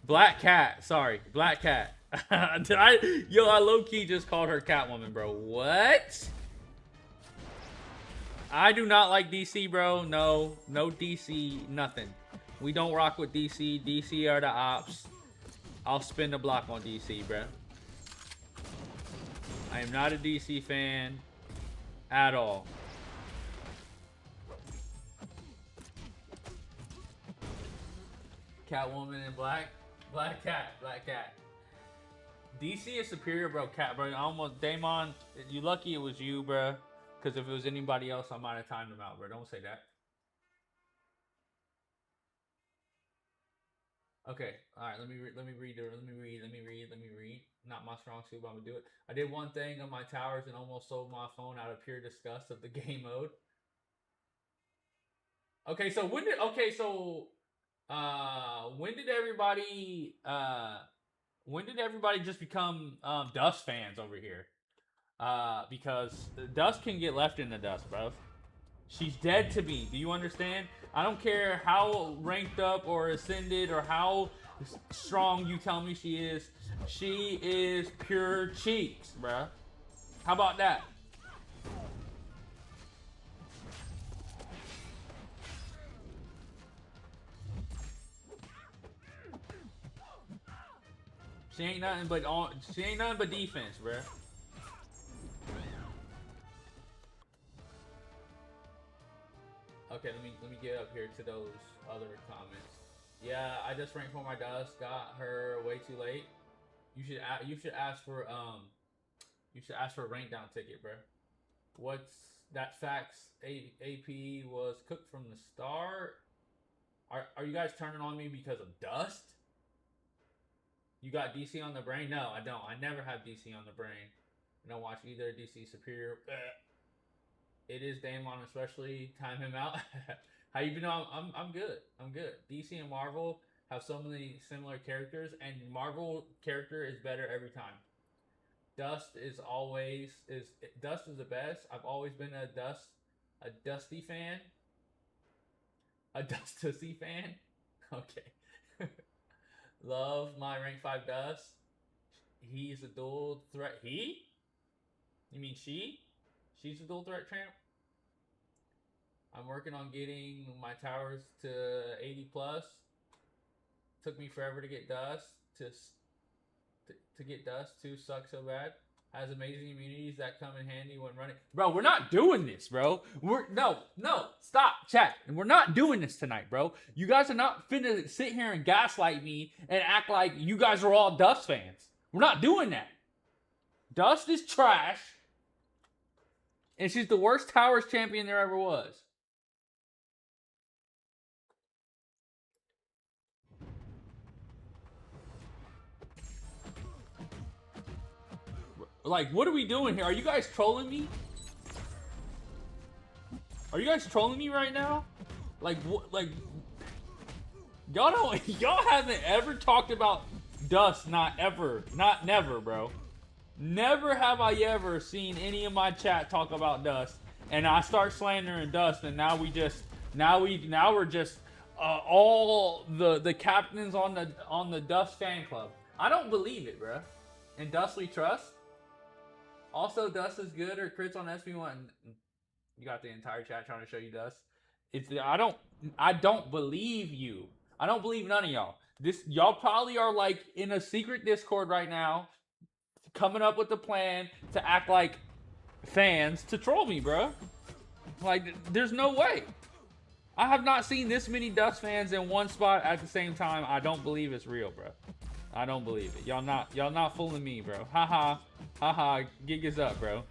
Black Cat, sorry, Black Cat. I low-key just called her Catwoman, bro. What? I do not like DC, bro. No DC, nothing. We don't rock with DC. DC are the ops. I'll spin the block on DC, bro. I am not a DC fan at all. Catwoman and Black Cat. DC is superior, bro. Cat, bro. Almost Damon. You lucky it was you, bro. Because if it was anybody else, I might have timed him out, bro. Don't say that. Okay. All right. Let me read. Not my strong suit, but I'm gonna do it. I did one thing on my towers and almost sold my phone out of pure disgust of the game mode. Okay. So when did everybody just become Dust fans over here? Because Dust can get left in the dust, bro. She's dead to me. Do you understand? I don't care how ranked up or ascended or how strong you tell me she is. She is pure cheeks, bro. How about that? She ain't nothing but defense, bro. Okay, let me get up here to those other comments. Yeah, I just ranked for my Dust. Got her way too late. You should ask for a rank down ticket, bro. What's that? Facts. AP was cooked from the start. Are you guys turning on me because of Dust? You got DC on the brain? No, I don't. I never have DC on the brain. I don't watch either. DC Superior. It is Damon, especially. Time him out. How you been? I'm good. I'm good. DC and Marvel have so many similar characters, and Marvel character is better every time. Dust is the best. I've always been a Dusty fan. A Dusty fan. Okay. Love my rank 5 Dust. He's a dual threat. He? You mean she? She's a dual threat champ. I'm working on getting my towers to 80 plus. Took me forever to get Dust. To get Dust too sucks so bad. Has amazing immunities that come in handy when running. Bro, we're not doing this, bro. No, stop, chat. And we're not doing this tonight, bro. You guys are not finna sit here and gaslight me and act like you guys are all Dust fans. We're not doing that. Dust is trash. And she's the worst towers champion there ever was. Like, what are we doing here? Are you guys trolling me? Are you guys trolling me right now? Like, like, y'all haven't ever talked about Dust. Not never, bro. Never have I ever seen any of my chat talk about Dust, and I start slandering Dust, and now we're just all the captains on the Dust fan club. I don't believe it, bro. And Dust we trust. Also, Dust is good or crits on SB1. You got the entire chat trying to show you Dust. I don't believe you. I don't believe none of y'all. Y'all probably are like in a secret Discord right now, coming up with a plan to act like fans to troll me, bro. Like, there's no way. I have not seen this many Dust fans in one spot at the same time. I don't believe it's real, bro. I don't believe it. Y'all not fooling me, bro. Haha. Gig is up, bro.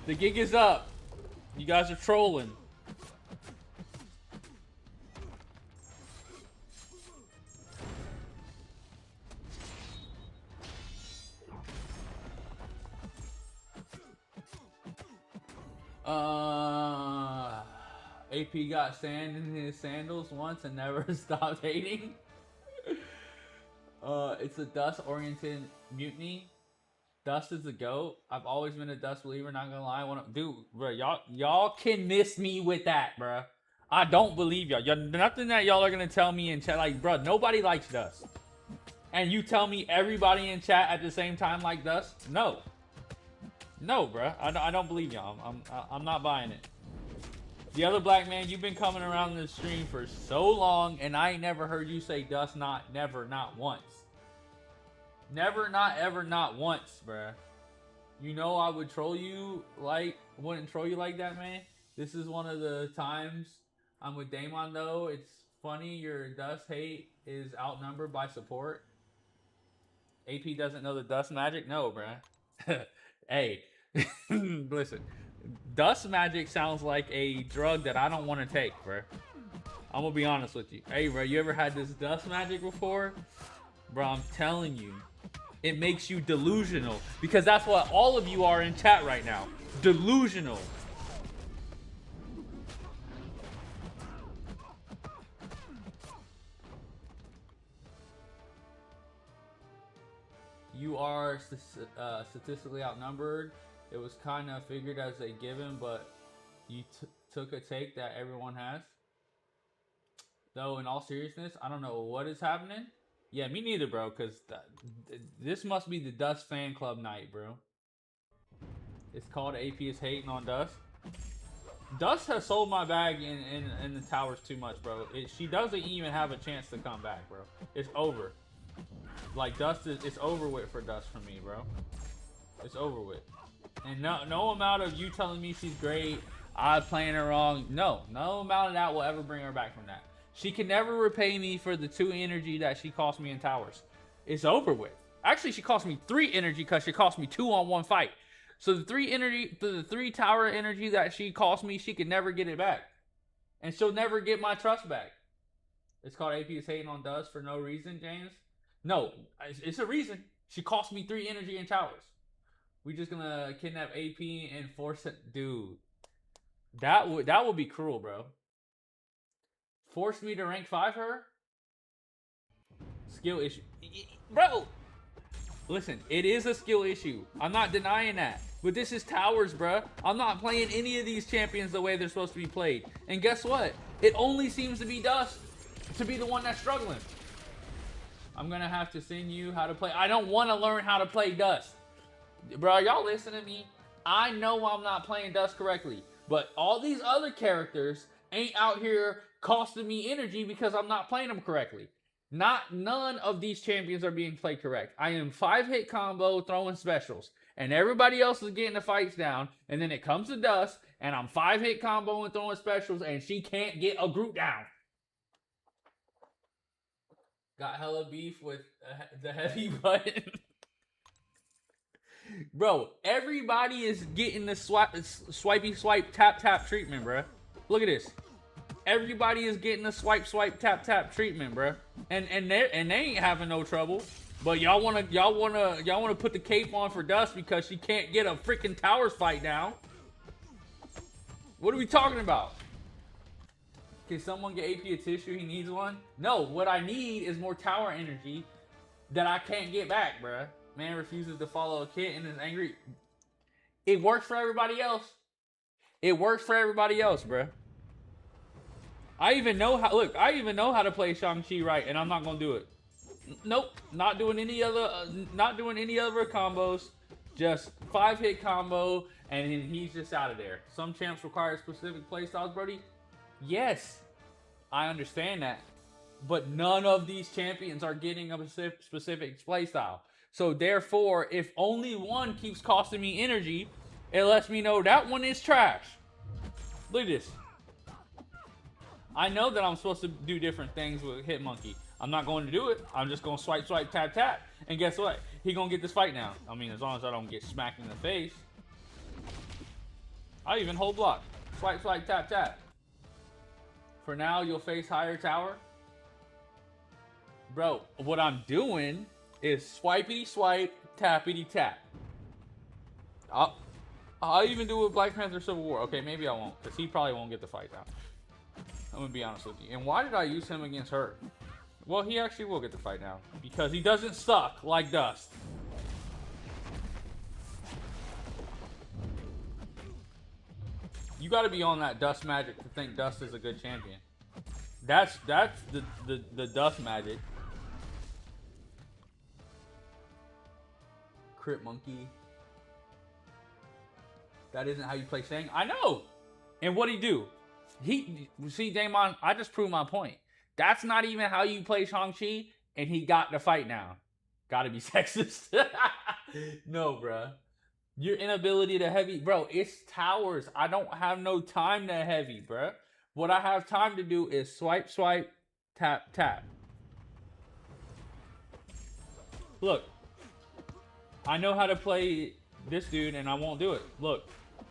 The gig is up. You guys are trolling. AP got sand in his sandals once and never stopped hating. It's a Dust-oriented mutiny. Dust is the GOAT. I've always been a Dust believer, not gonna lie. Dude, bro, y'all can miss me with that, bro. I don't believe y'all. Nothing that y'all are gonna tell me in chat. Like, bro, nobody likes Dust. And you tell me everybody in chat at the same time like Dust? No. No, bro. I don't believe y'all. I'm not buying it. The other black man, you've been coming around the stream for so long, and I ain't never heard you say Dust never, not once. Never, not ever, not once, bruh. You know I would troll you wouldn't troll you like that, man. This is one of the times I'm with Damon, though. It's funny your Dust hate is outnumbered by support. AP doesn't know the Dust magic? No, bruh. Hey, listen. Dust magic sounds like a drug that I don't want to take, bruh. I'm gonna be honest with you. Hey, bro, you ever had this Dust magic before? Bro, I'm telling you. It makes you delusional. Because that's what all of you are in chat right now. Delusional. You are statistically outnumbered. It was kind of figured as a given, but you took a take that everyone has. Though, in all seriousness, I don't know what is happening. Yeah, me neither, bro, because this must be the Dust fan club night, bro. It's called AP is hating on Dust. Dust has sold my bag in the towers too much, bro. She doesn't even have a chance to come back, bro. It's over. Like, it's over with for Dust for me, bro. It's over with. And no amount of you telling me she's great, I playing her wrong. No amount of that will ever bring her back from that. She can never repay me for the 2 energy that she cost me in towers. It's over with. Actually, she cost me 3 energy because she cost me 2 on 1 fight. So the 3 tower energy that she cost me, she can never get it back. And she'll never get my trust back. It's called AP is hating on Dust for no reason, James. No, it's a reason. She cost me 3 energy in towers. We just gonna kidnap AP and force it. Dude. That would be cruel, bro. Force me to rank 5 her? Skill issue. Bro! Listen, it is a skill issue. I'm not denying that. But this is towers, bro. I'm not playing any of these champions the way they're supposed to be played. And guess what? It only seems to be Dust to be the one that's struggling. I'm gonna have to send you how to play. I don't want to learn how to play Dust. Bro, y'all listen to me. I know I'm not playing Dust correctly. But all these other characters ain't out here costing me energy because I'm not playing them correctly. None of these champions are being played correct. I am 5-hit combo throwing specials. And everybody else is getting the fights down. And then it comes to Dust. And I'm 5-hit combo and throwing specials. And she can't get a group down. Got hella beef with the heavy button. Bro, everybody is getting the swipey swipe tap tap treatment, bro. Look at this. Everybody is getting the swipe tap tap treatment, bro. And they ain't having no trouble. But y'all wanna put the cape on for Dust because she can't get a freaking towers fight down. What are we talking about? Can someone get AP a tissue? He needs one. No, what I need is more tower energy that I can't get back, bruh. Man refuses to follow a kit and is angry. It works for everybody else. It works for everybody else, bruh. I even know how to play Shang-Chi right, and I'm not gonna do it. Nope, not doing any other combos. Just 5-hit combo, and then he's just out of there. Some champs require specific playstyles, Brody. Yes, I understand that, but none of these champions are getting a specific playstyle. So therefore, if only one keeps costing me energy, it lets me know that one is trash. Look at this. I know that I'm supposed to do different things with Hitmonkey. I'm not going to do it. I'm just going to swipe, tap, tap. And guess what? He going to get this fight now. I mean, as long as I don't get smacked in the face. I even hold block. Swipe, swipe, tap, tap. For now, you'll face higher tower. Bro, what I'm doing is swipey swipe, tappity tap. I'll even do it with Black Panther Civil War. Okay, maybe I won't, because he probably won't get the fight down. I'm gonna be honest with you. And why did I use him against her? Well, he actually will get the fight now, because he doesn't suck like Dust. You got to be on that Dust magic to think Dust is a good champion. That's the Dust magic. Crit Monkey. That isn't how you play Shang. I know. And what'd he do? See, Damon, I just proved my point. That's not even how you play Shang-Chi, and he got the fight now. Gotta be sexist. No, bruh. Your inability to heavy, bro, it's towers. I don't have no time to heavy, bruh. What I have time to do is swipe, swipe, tap, tap. Look, I know how to play this dude, and I won't do it. Look,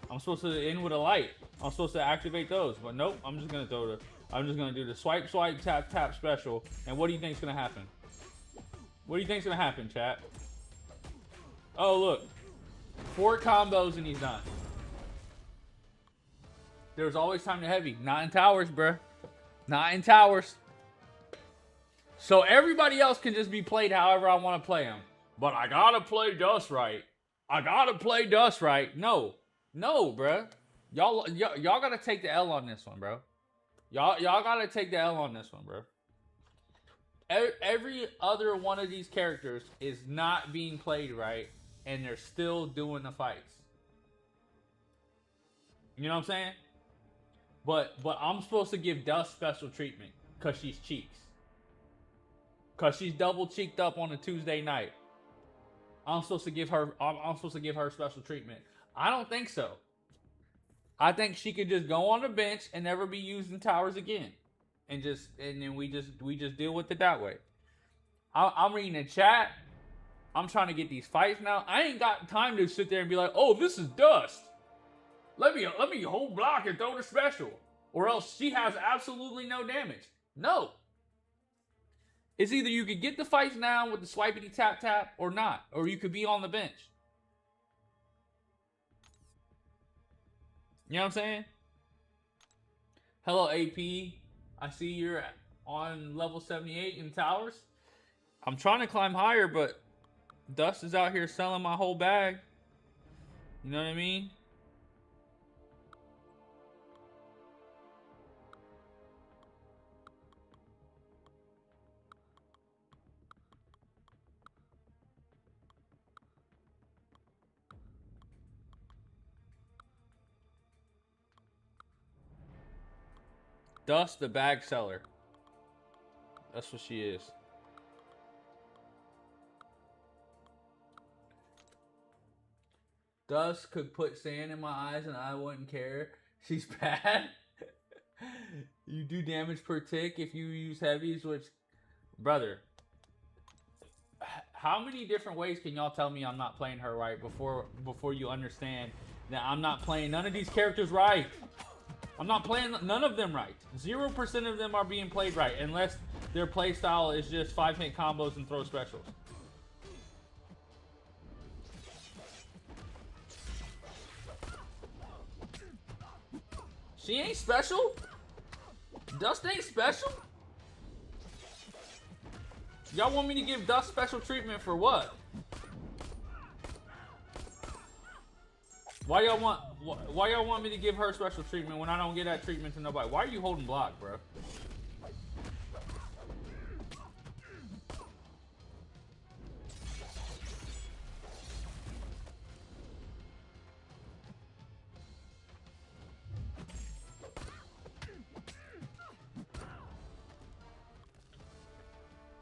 I'm supposed to end with a light. I'm supposed to activate those, but nope. I'm just gonna do the swipe, swipe, tap, tap special. And what do you think's gonna happen? What do you think's gonna happen, chat? Oh, look. 4 combos and he's done. There's always time to heavy. Not in towers, bruh. Not in towers. So everybody else can just be played however I want to play them. But I gotta play Dust right. I gotta play Dust right. No. No, bruh. Y'all gotta take the L on this one, bro. Y'all gotta take the L on this one, bro. Every other one of these characters is not being played right. And they're still doing the fights. You know what I'm saying? But I'm supposed to give Dust special treatment because she's cheeks. Because she's double cheeked up on a Tuesday night. I'm supposed to give her special treatment. I don't think so. I think she could just go on the bench and never be used in towers again. And then we just deal with it that way. I'm reading the chat. I'm trying to get these fights now. I ain't got time to sit there and be like, oh, this is Dust. Let me hold block and throw the special. Or else she has absolutely no damage. No. It's either you could get the fights now with the swipity tap tap or not. Or you could be on the bench. You know what I'm saying? Hello, AP. I see you're on level 78 in towers. I'm trying to climb higher, but Dust is out here selling my whole bag. You know what I mean? Dust, the bag seller. That's what she is. Dust could put sand in my eyes and I wouldn't care. She's bad. You do damage per tick if you use heavies, which, brother, how many different ways can y'all tell me I'm not playing her right before you understand that I'm not playing none of these characters right? I'm not playing none of them right. 0% of them are being played right unless their playstyle is just 5-hit combos and throw specials. She ain't special? Dust ain't special? Y'all want me to give Dust special treatment for what? Why y'all want me to give her special treatment when I don't get that treatment to nobody? Why are you holding block, bro?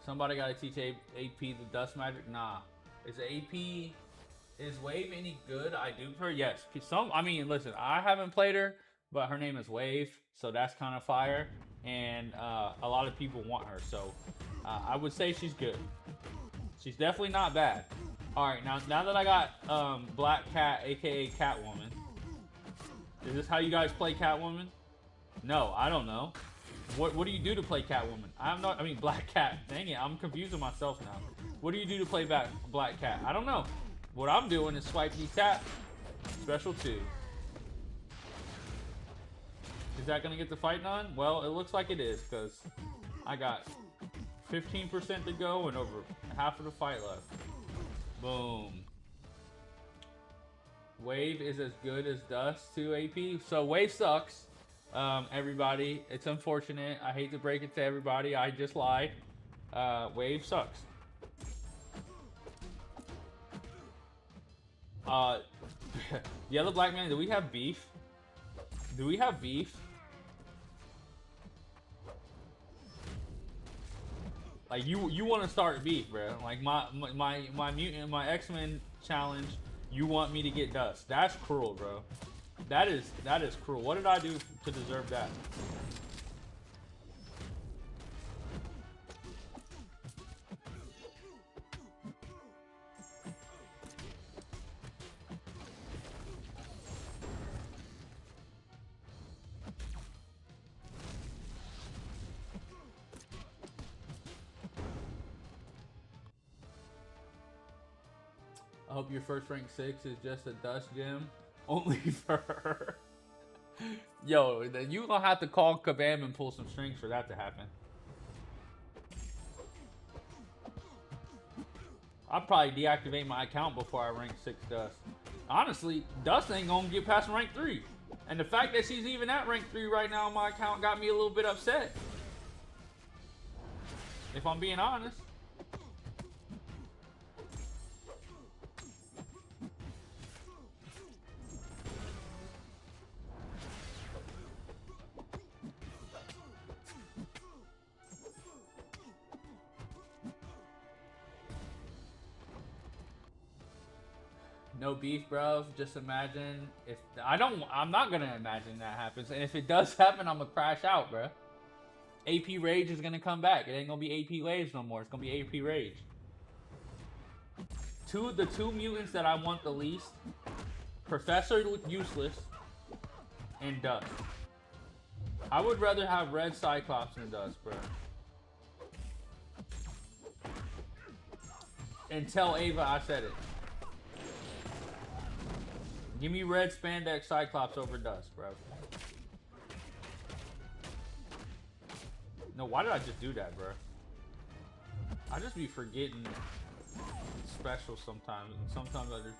Somebody gotta teach AP the Dust magic? Nah. Is Wave any good? I do her? Yes. I mean, listen, I haven't played her, but her name is Wave, so that's kind of fire. And a lot of people want her, so I would say she's good. She's definitely not bad. Alright, now that I got Black Cat, aka Catwoman, Is this how you guys play Catwoman? No, I don't know. What do you do to play Catwoman? I mean Black Cat. Dang it, I'm confusing myself now. What do you do to play Black Cat? I don't know. What I'm doing is swipe tap. Special 2. Is that gonna get the fight done? Well, it looks like it is, because I got 15% to go and over half of the fight left. Boom. Wave is as good as Dust to AP. So Wave sucks. Everybody, it's unfortunate. I hate to break it to everybody. I just lied. Wave sucks. The other black man, do we have beef? Do we have beef? Like you want to start beef, bro? Like my mutant, my X-Men challenge. You want me to get Dust? That's cruel, bro. That is cruel. What did I do to deserve that? I hope your first rank 6 is just a Dust gem. Only for her. Yo, you gonna have to call Kabam and pull some strings for that to happen. I'll probably deactivate my account before I rank 6 Dust. Honestly, Dust ain't gonna get past rank 3. And the fact that she's even at rank 3 right now on my account got me a little bit upset. If I'm being honest. No beef, bro. Just imagine if I'm not gonna imagine that happens. And if it does happen, I'm gonna crash out, bro. AP Rage is gonna come back. It ain't gonna be AP Waves no more. It's gonna be AP Rage. The two mutants that I want the least: Professor Useless and Dust. I would rather have Red Cyclops than Dust, bro. And tell Ava I said it. Give me Red Spandex Cyclops over Dust, bro. No, why did I just do that, bro? I just be forgetting special sometimes, and sometimes I just...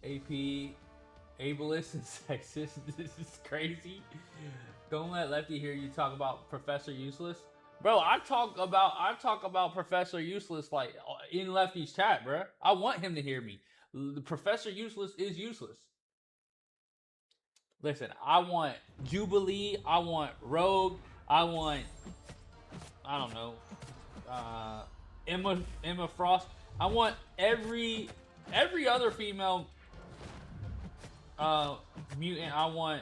AP, ableist and sexist. This is crazy. Don't let Lefty hear you talk about Professor Useless, bro. I talk about Professor Useless like in Lefty's chat, bro. I want him to hear me. The Professor Useless is useless. Listen, I want Jubilee. I want Rogue. I want, I don't know, Emma Frost. I want every other female mutant I want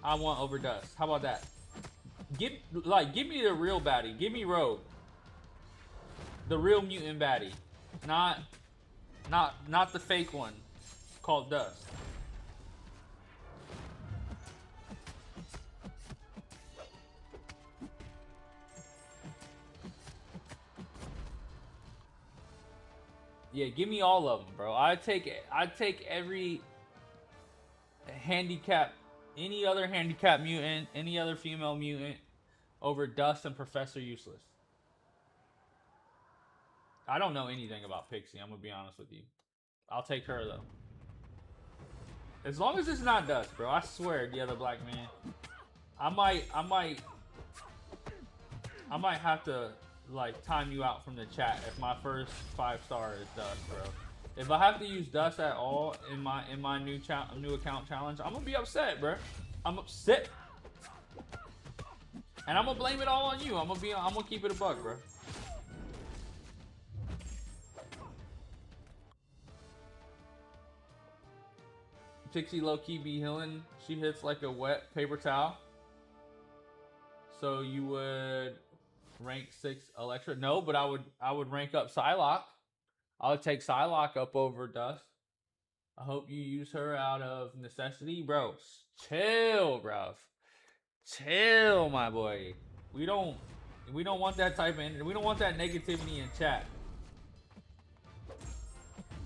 over Dust. How about that? Give me the real baddie. Give me Rogue. The real mutant baddie. Not the fake one called Dust. Yeah, give me all of them, bro. I'd take every handicap, any other handicap mutant, any other female mutant over Dust and Professor Useless. I don't know anything about Pixie, I'm gonna be honest with you. I'll take her though. As long as it's not Dust, bro. I swear, the other black man. I might have to like time you out from the chat if my first 5-star is Dust, bro. If I have to use Dust at all in my new account challenge, I'm gonna be upset, bro. I'm upset. And I'm gonna blame it all on you. I'm gonna keep it a buck, bro. Pixie low-key be healing. She hits like a wet paper towel. So you would rank 6 Electra? No, but I would rank up Psylocke. I would take Psylocke up over Dust. I hope you use her out of necessity, bro. Chill, bro. Chill, my boy. We don't want that type of energy. We don't want that negativity in chat.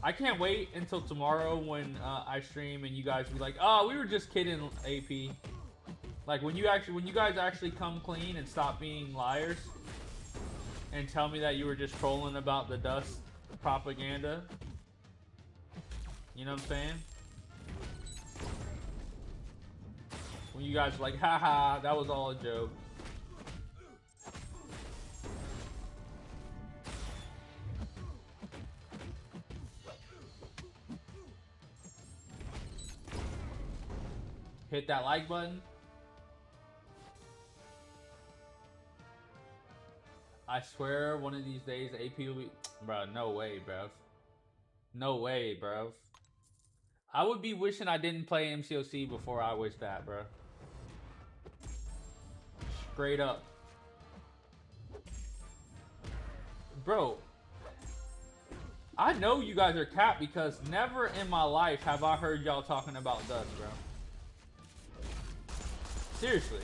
I can't wait until tomorrow when I stream and you guys be like, "Oh, we were just kidding, AP." Like when you guys actually come clean and stop being liars and tell me that you were just trolling about the Dust propaganda. You know what I'm saying? When you guys are like, haha, that was all a joke. Hit that like button. I swear one of these days AP will be... Bro, no way, bro. No way, bro. I would be wishing I didn't play MCOC before I wish that, bro. Straight up. Bro. I know you guys are capped because never in my life have I heard y'all talking about Dust, bro. Seriously.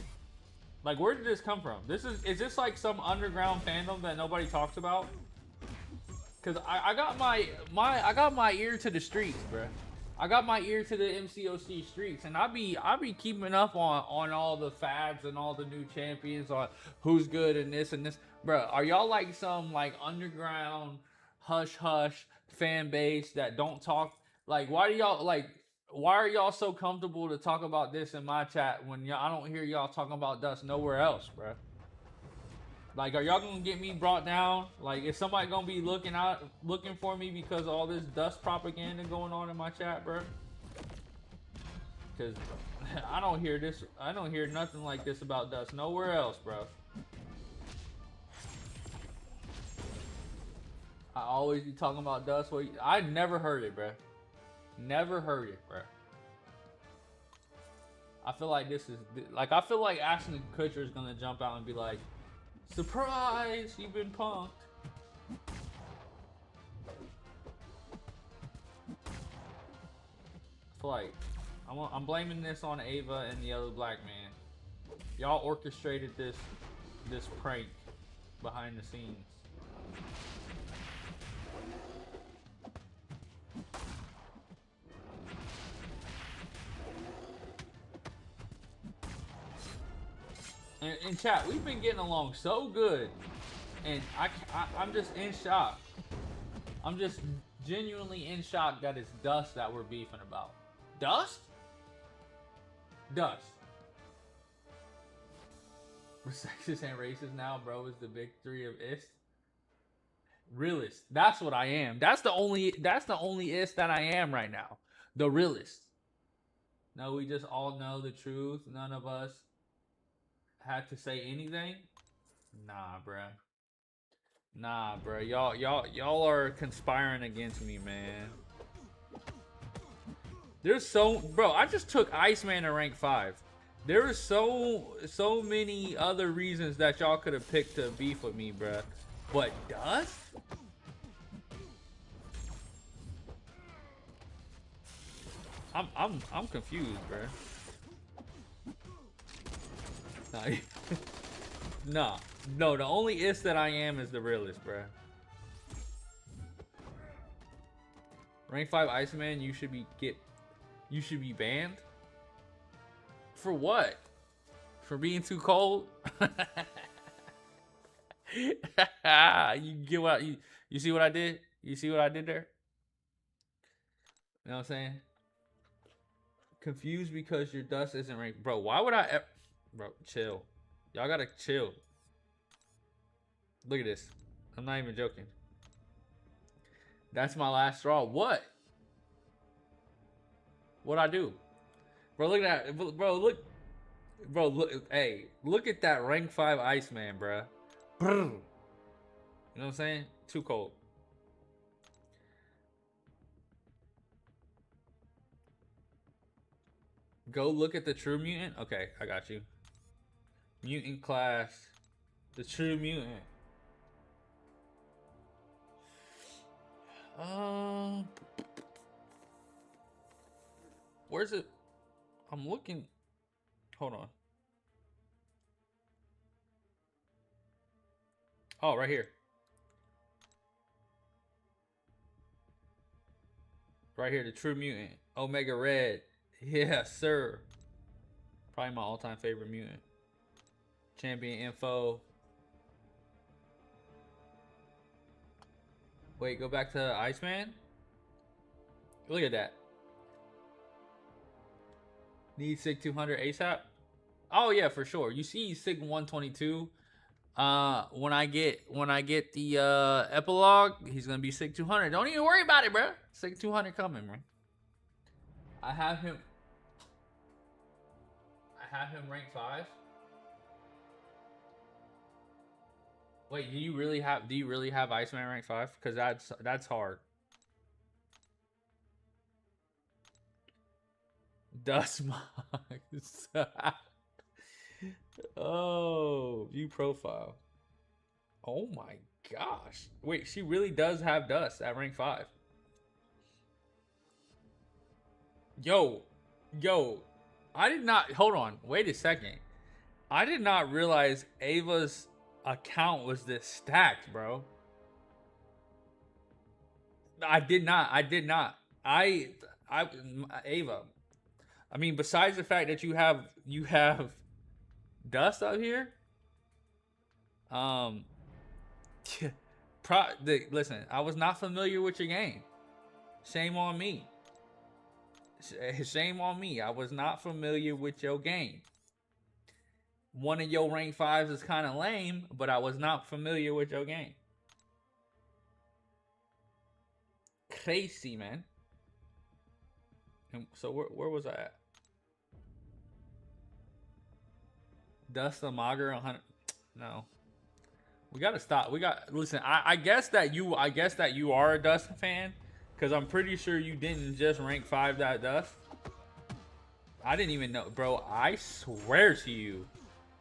Like, where did this come from? Is this like some underground fandom that nobody talks about? Cause I got my ear to the streets, bro. I got my ear to the MCOC streets, and I be keeping up on all the fads and all the new champions, on who's good and this, bro. Are y'all like some like underground hush hush fan base that don't talk? Like, why are y'all so comfortable to talk about this in my chat when I don't hear y'all talking about Dust nowhere else, bro? Like, are y'all gonna get me brought down? Like, is somebody gonna be looking for me because of all this Dust propaganda going on in my chat, bro? Because I don't hear nothing like this about Dust nowhere else, bro. I always be talking about Dust. I never heard it, bro. Never heard it, bro. I feel like I feel like Ashton Kutcher is gonna jump out and be like, "Surprise! You've been punked." I feel like I'm blaming this on Ava and the other black man. Y'all orchestrated this prank behind the scenes. In chat, we've been getting along so good, and I'm just in shock. I'm just genuinely in shock that it's Dust that we're beefing about. Dust? Dust. We're sexist and racist now, bro. Is the big three of ist. Realist. That's what I am. That's the only ist that I am right now. The realist. No, we just all know the truth. None of us had to say anything. Nah, bruh. Nah, bruh. Y'all are conspiring against me, man. There's bro, I just took Iceman to rank 5. There are so many other reasons that y'all could have picked to beef with me, bruh. But Dust? I'm confused, bruh. No, the only ist that I am is the realist, bruh. Rank 5 Iceman, you should be banned? For what? For being too cold? You get what you see what I did? You see what I did there? You know what I'm saying? Confused because your Dust isn't ranked. Bro, why would I bro, chill. Y'all gotta chill. Look at this. I'm not even joking. That's my last straw. What? What'd I do? Bro, look at that. Bro, look. Bro, look, hey, look at that rank 5 Iceman, bro. You know what I'm saying? Too cold. Go look at the true mutant. Okay, I got you. Mutant class. The true mutant. Um, where's it? I'm looking. Hold on. Oh, right here. Right here, the true mutant. Omega Red. Yeah, sir. Probably my all-time favorite mutant. Champion info. Wait, go back to Iceman. Look at that. Need Sig 200 ASAP. Oh yeah, for sure. You see Sig 122. When I get the epilogue, he's gonna be Sig 200. Don't even worry about it, bro. Sig 200 coming, man. I have him rank 5. Wait, do you really have Iceman rank 5? Because that's hard. Dust Mox. Oh, view profile. Oh my gosh. Wait, she really does have Dust at rank 5. Yo, I did not, hold on, wait a second. I did not realize Ava's account was this stacked, bro. I did not. Ava. I mean, besides the fact that you have Dust up here, listen, I was not familiar with your game. Shame on me. Shame on me. I was not familiar with your game. One of your rank 5s is kind of lame, but I was not familiar with your game. Crazy, man. So where was I at? Dust the Mager 100. No. We gotta stop. Listen. I guess that you are a Dust fan, because I'm pretty sure you didn't just rank 5 that Dust. I didn't even know, bro. I swear to you,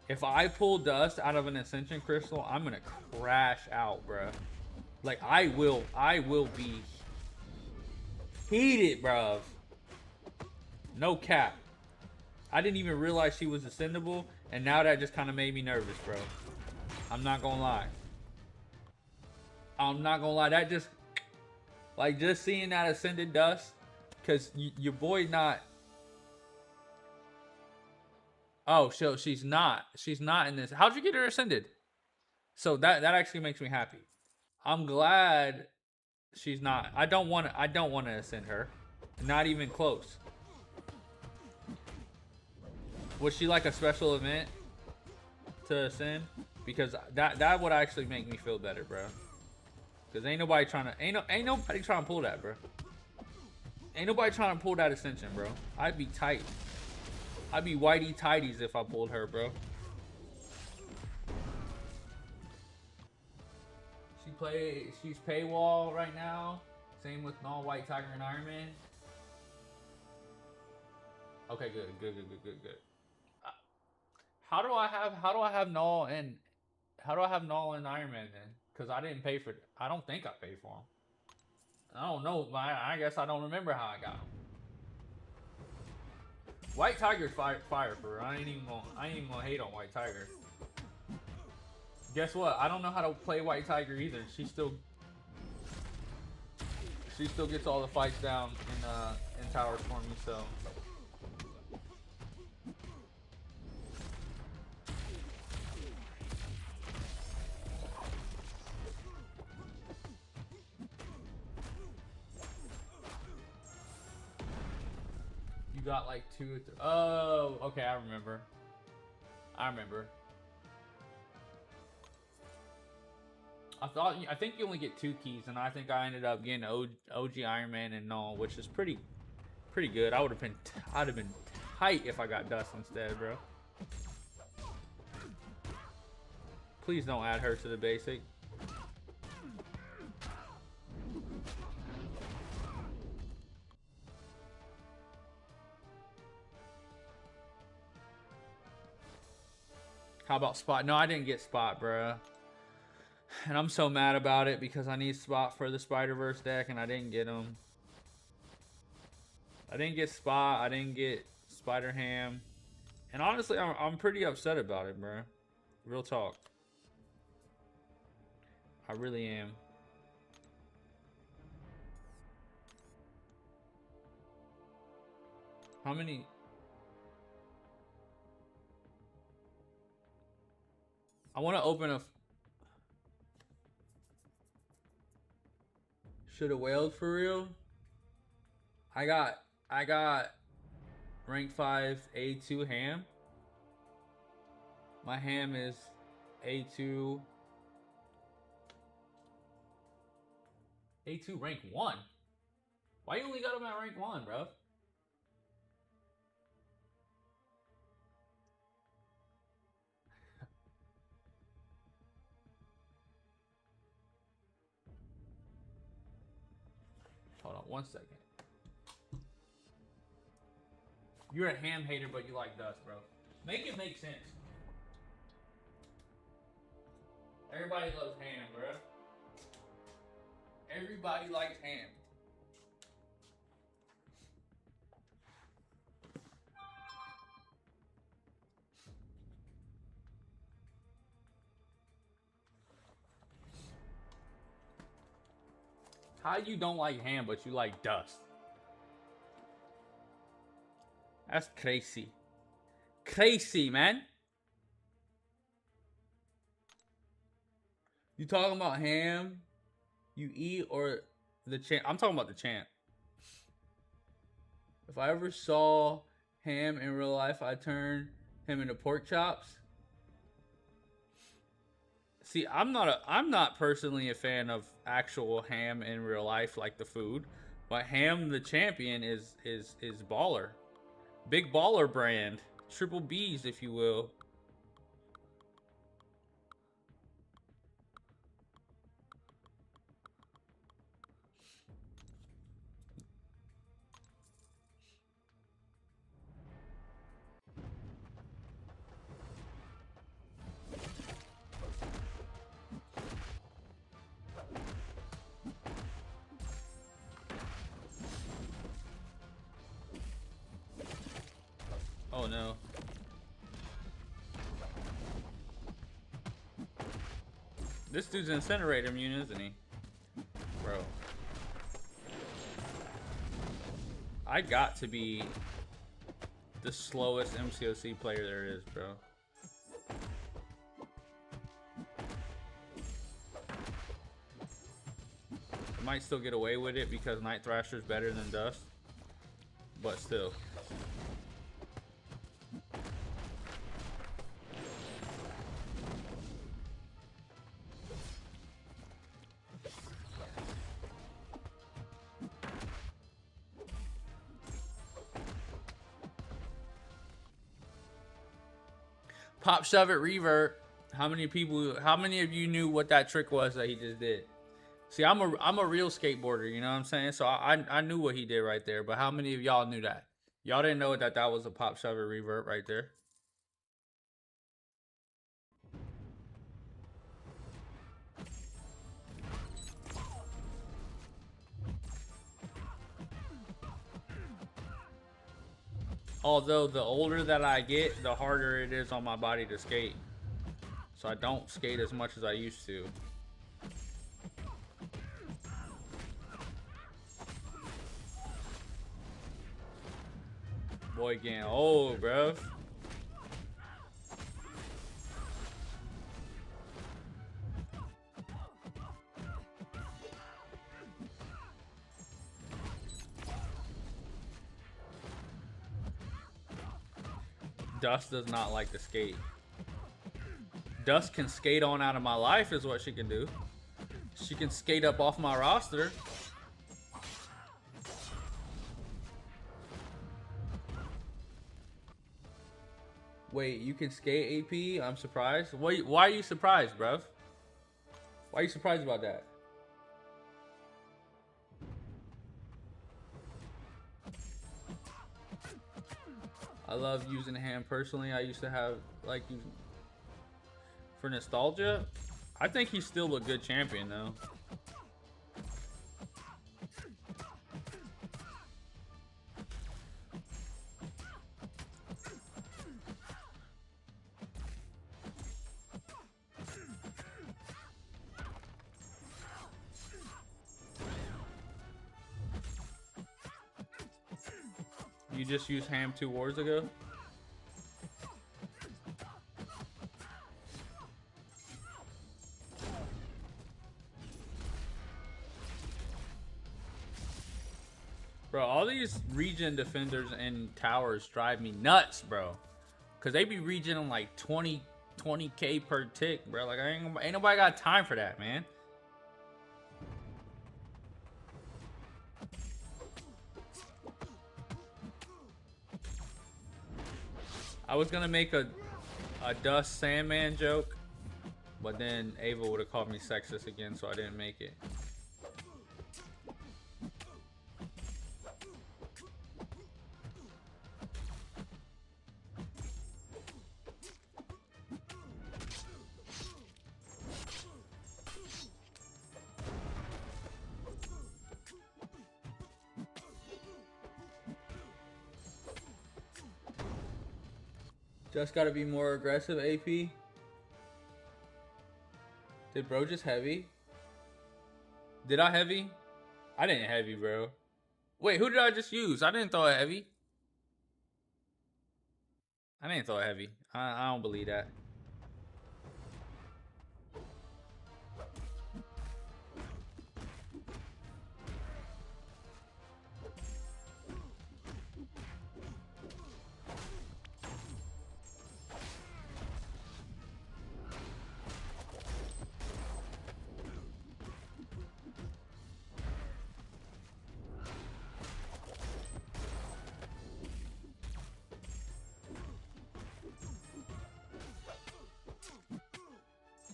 if I pull Dust out of an Ascension Crystal, I'm gonna crash out, bro. Like I will be heated, bro. No cap. I didn't even realize she was ascendable, and now that just kind of made me nervous, bro. I'm not gonna lie. That just, like, just seeing that ascended Dust, because your boy not. Oh, so she's not in this. How'd you get her ascended? So that actually makes me happy. I'm glad she's not. I don't want to ascend her. Not even close. Was she like a special event to ascend? Because that would actually make me feel better, bro. Because ain't nobody trying to pull that, bro. Ain't nobody trying to pull that ascension, bro. I'd be tight. I'd be whitey tighties if I pulled her, bro. She's paywall right now. Same with Null, White Tiger, and Iron Man. Okay, good. How do I have Null and Iron Man then? Because I didn't pay for. I don't think I paid for them. I don't know. I guess I don't remember how I got them. White Tiger's fire for her. I ain't even gonna hate on White Tiger. Guess what? I don't know how to play White Tiger either. She still gets all the fights down in towers for me. So. You got like 2 or 3. Oh, okay, I remember. I think you only get 2 keys, and I think I ended up getting OG Iron Man and Null, which is pretty good. I'd have been tight if I got Dust instead, bro. Please don't add her to the basic. How about Spot? No, I didn't get Spot, bruh. And I'm so mad about it because I need Spot for the Spider-Verse deck and I didn't get him. I didn't get Spot. I didn't get Spider-Ham. And honestly, I'm pretty upset about it, bruh. Real talk. I really am. How many? I want to open a... Should have wailed for real. I got rank 5 A2 ham. My ham is A2 rank 1. Why you only got him at rank 1, bro? Hold on 1 second. You're a ham hater, but you like dust, bro. Make it make sense. Everybody loves ham, bro. Everybody likes ham. How you don't like ham, but you like dust? That's crazy. Crazy, man. You talking about ham? You eat or the champ? I'm talking about the champ. If I ever saw ham in real life, I'd turn him into pork chops. See, I'm not personally a fan of actual ham in real life, like the food. But Ham the Champion is baller. Big baller brand. Triple B's, if you will. Oh no. This dude's Incinerator immune, isn't he? Bro. I got to be the slowest MCOC player there is, bro. I might still get away with it because Night Thrasher's better than Dust. But still. Pop Shove It Revert. How many of you knew what that trick was that he just did? See, I'm a real skateboarder, you know what I'm saying? So I knew what he did right there, but how many of y'all knew that? Y'all didn't know that was a Pop Shove It Revert right there. Although the older that I get, the harder it is on my body to skate. So I don't skate as much as I used to. Boy getting old, bruv. Dust does not like to skate. Dust can skate on out of my life is what she can do. She can skate up off my roster. Wait, you can skate AP? I'm surprised. Wait, why are you surprised, bruv? Why are you surprised about that? I love using ham personally. I used to have like for nostalgia. I think he's still a good champion though. You just used ham 2 wars ago? Bro, all these regen defenders and towers drive me nuts, bro. Cause they be regening like 20k per tick, bro. Like ain't nobody got time for that, man. I was gonna make a Dust Sandman joke, but then Ava would have called me sexist again, so I didn't make it. Just gotta be more aggressive, AP. Did bro just heavy? Did I heavy? I didn't heavy, bro. Wait, who did I just use? I didn't throw a heavy. I didn't throw a heavy. I don't believe that.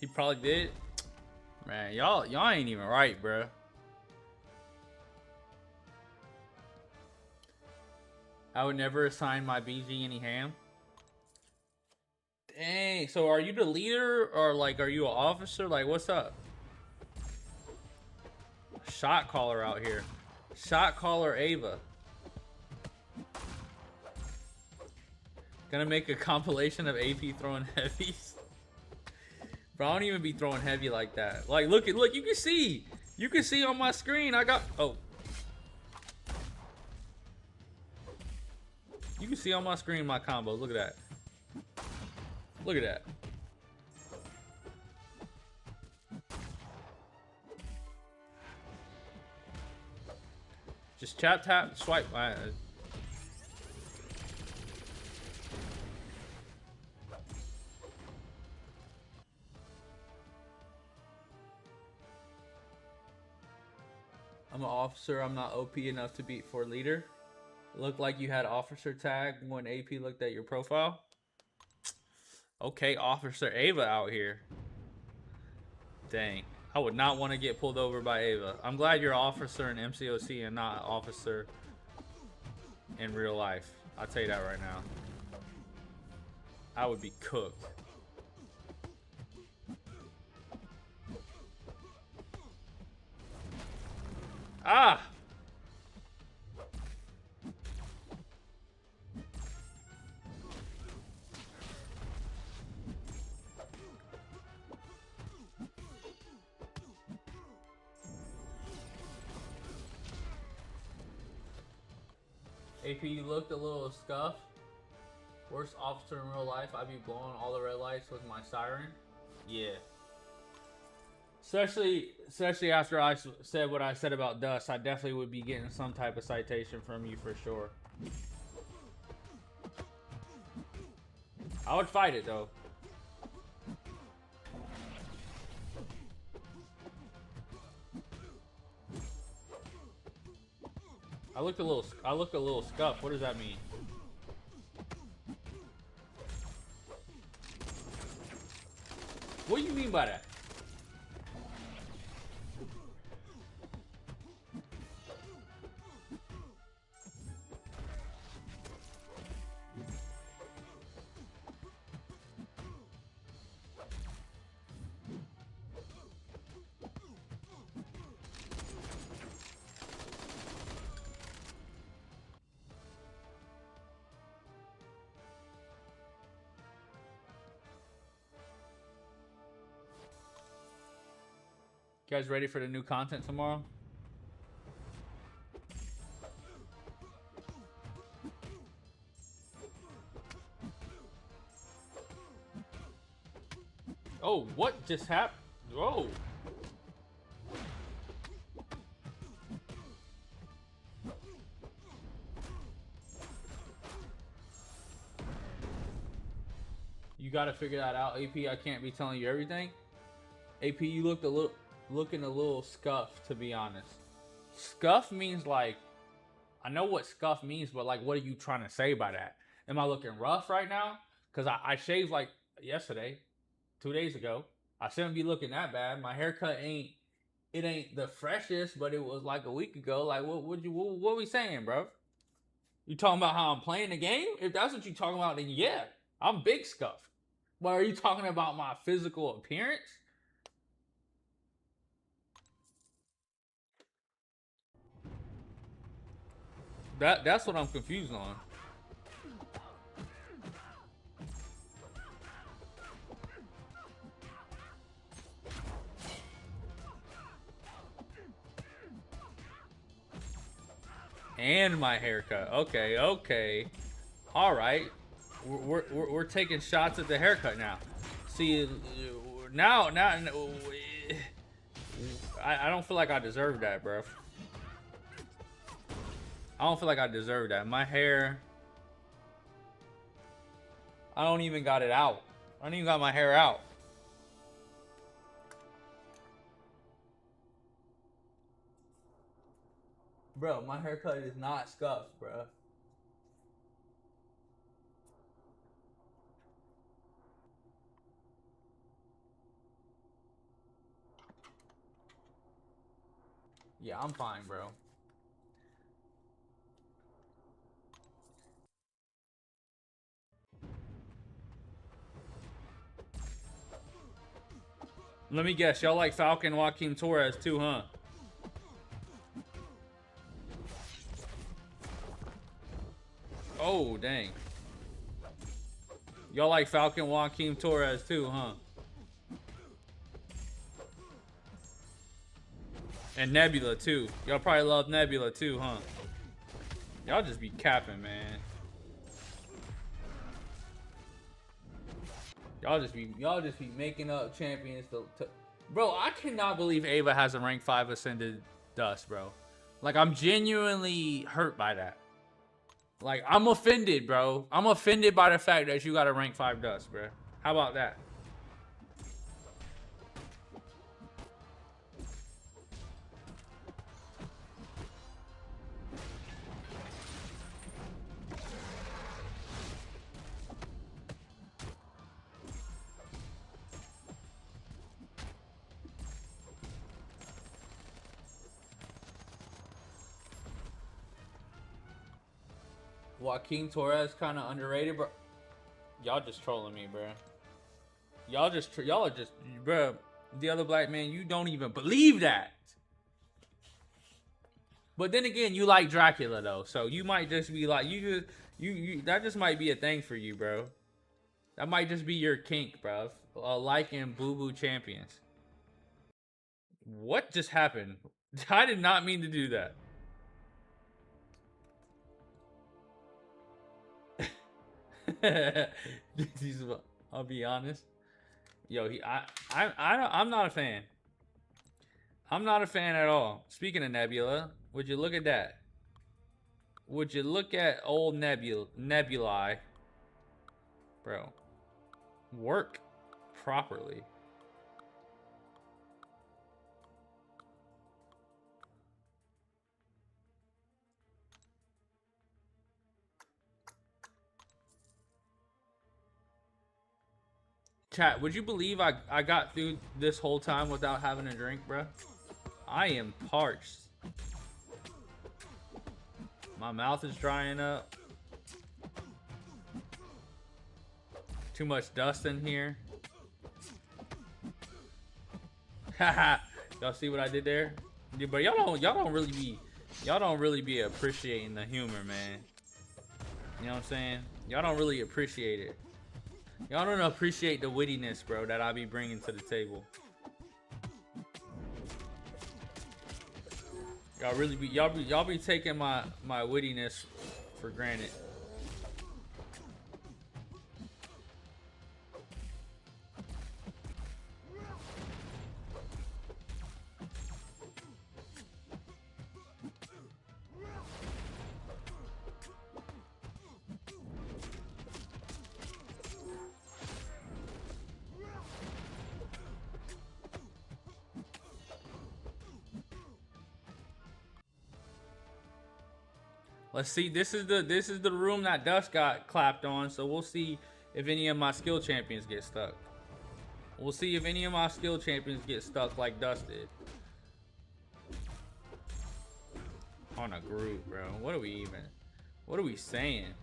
He probably did. Man, y'all ain't even right, bro. I would never assign my BG any ham. Dang, so are you the leader or like are you an officer? Like what's up? Shot caller out here. Shot caller Ava. Gonna make a compilation of AP throwing heavies. Bro, I don't even be throwing heavy like that. Like, look, you can see. You can see on my screen, I got, oh. You can see on my screen my combos, look at that. Look at that. Just tap, swipe. I'm an officer. I'm not OP enough to beat for leader. Looked like you had officer tag when AP looked at your profile. Okay, Officer Ava out here. Dang. I would not want to get pulled over by Ava. I'm glad you're an officer in MCOC and not an officer in real life. I'll tell you that right now. I would be cooked. Ah! AP, you looked a little scuffed. Worst officer in real life. I'd be blowing all the red lights with my siren. Yeah. Especially after I said what I said about Dust, I definitely would be getting some type of citation from you for sure. I would fight it though. I look a little scuffed. What does that mean? What do you mean by that? You guys ready for the new content tomorrow? Oh, what just happened? Whoa. You gotta figure that out, AP. I can't be telling you everything. AP, you looking a little scuffed, to be honest. Scuff means like, I know what scuff means, but like, what are you trying to say by that? Am I looking rough right now? Cause I shaved like yesterday, 2 days ago. I shouldn't be looking that bad. My haircut ain't the freshest, but it was like a week ago. Like, what we saying, bro? You talking about how I'm playing the game? If that's what you talking about, then yeah, I'm big scuffed. But are you talking about my physical appearance? That's what I'm confused on. And my haircut. Okay, okay. All right. We're taking shots at the haircut now. See, now I don't feel like I deserve that, bro. I don't feel like I deserve that. My hair, I don't even got it out. I don't even got my hair out. Bro, my haircut is not scuffed, bro. Yeah, I'm fine, bro. Let me guess, y'all like Falcon Joaquin Torres too, huh? Oh, dang. Y'all like Falcon Joaquin Torres too, huh? And Nebula too. Y'all probably love Nebula too, huh? Y'all just be capping, man. Y'all just be making up champions to Bro, I cannot believe Ava has a rank 5 ascended dust, bro. Like, I'm genuinely hurt by that. Like, I'm offended, bro. I'm offended by the fact that you got a rank 5 dust, bro. How about that? Joaquin Torres kind of underrated, bro. Y'all just trolling me, bro. Y'all are just, bro. The other black man, you don't even believe that. But then again, you like Dracula though, so you might just be like, you that just might be a thing for you, bro. That might just be your kink, bro. Liking Boo Boo champions. What just happened? I did not mean to do that. I'll be honest. Yo, I'm not a fan. I'm not a fan at all. Speaking of Nebula, would you look at that? Would you look at old Nebulae? Bro, work properly. Chat, would you believe I got through this whole time without having a drink, bro? I am parched. My mouth is drying up. Too much dust in here. Haha. Y'all see what I did there? Yeah, but y'all don't really be appreciating the humor, man. You know what I'm saying? Y'all don't really appreciate it. Y'all don't appreciate the wittiness, bro, that I be bringing to the table. Y'all be taking my wittiness for granted. Let's see. This is the room that Dust got clapped on. So we'll see if any of my skill champions get stuck. We'll see if any of my skill champions get stuck like Dust did. On a group, bro. What are we saying?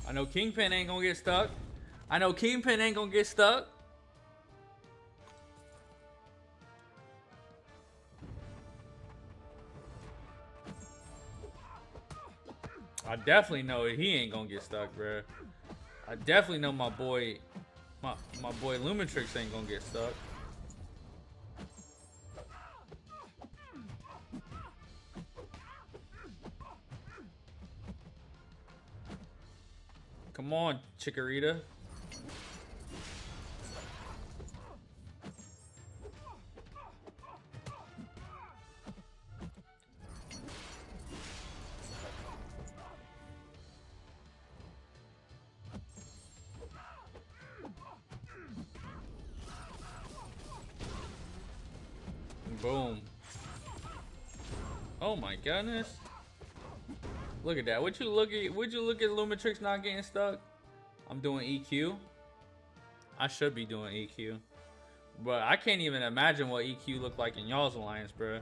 I know Kingpin ain't gonna get stuck. I know Kingpin ain't gonna get stuck. I definitely know he ain't gonna get stuck, bro. I definitely know my boy Lumitrix ain't gonna get stuck. Come on, Chikorita. Boom. Oh my goodness. Look at that. Would you look at Lumitrix not getting stuck? I'm doing EQ. I should be doing EQ. But I can't even imagine what EQ looked like in y'all's alliance, bro.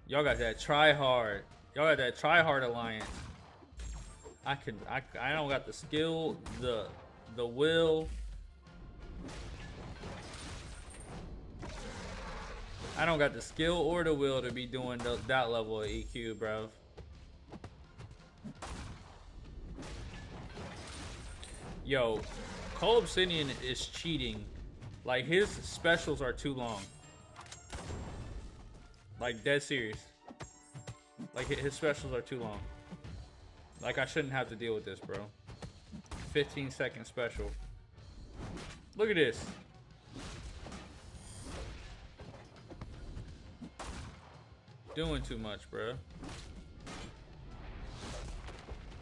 Y'all got that try hard. Y'all got that try hard alliance. I don't got the skill, the will. I don't got the skill or the will to be doing that level of EQ, bro. Yo, Cole Obsidian is cheating. Like, his specials are too long. Like, dead serious. Like, his specials are too long. Like, I shouldn't have to deal with this, bro. 15-second special. Look at this. Doing too much, bro.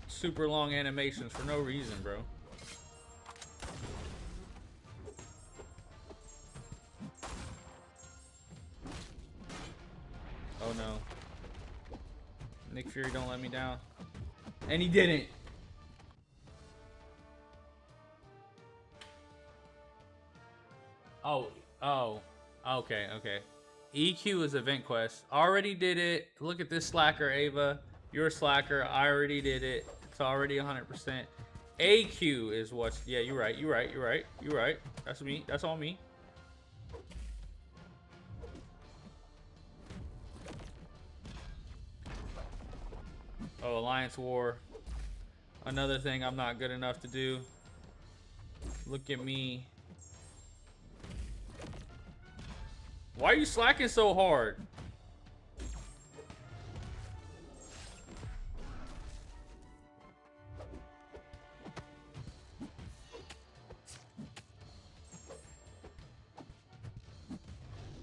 Super long animations for no reason, bro. Oh no. Nick Fury, don't let me down. And he didn't. Oh. Okay. EQ is event quest. Already did it. Look at this slacker, Ava. You're a slacker. I already did it. It's already 100%. AQ is what's... Yeah, you're right. That's me. That's all me. Oh, Alliance War. Another thing I'm not good enough to do. Look at me. Why are you slacking so hard?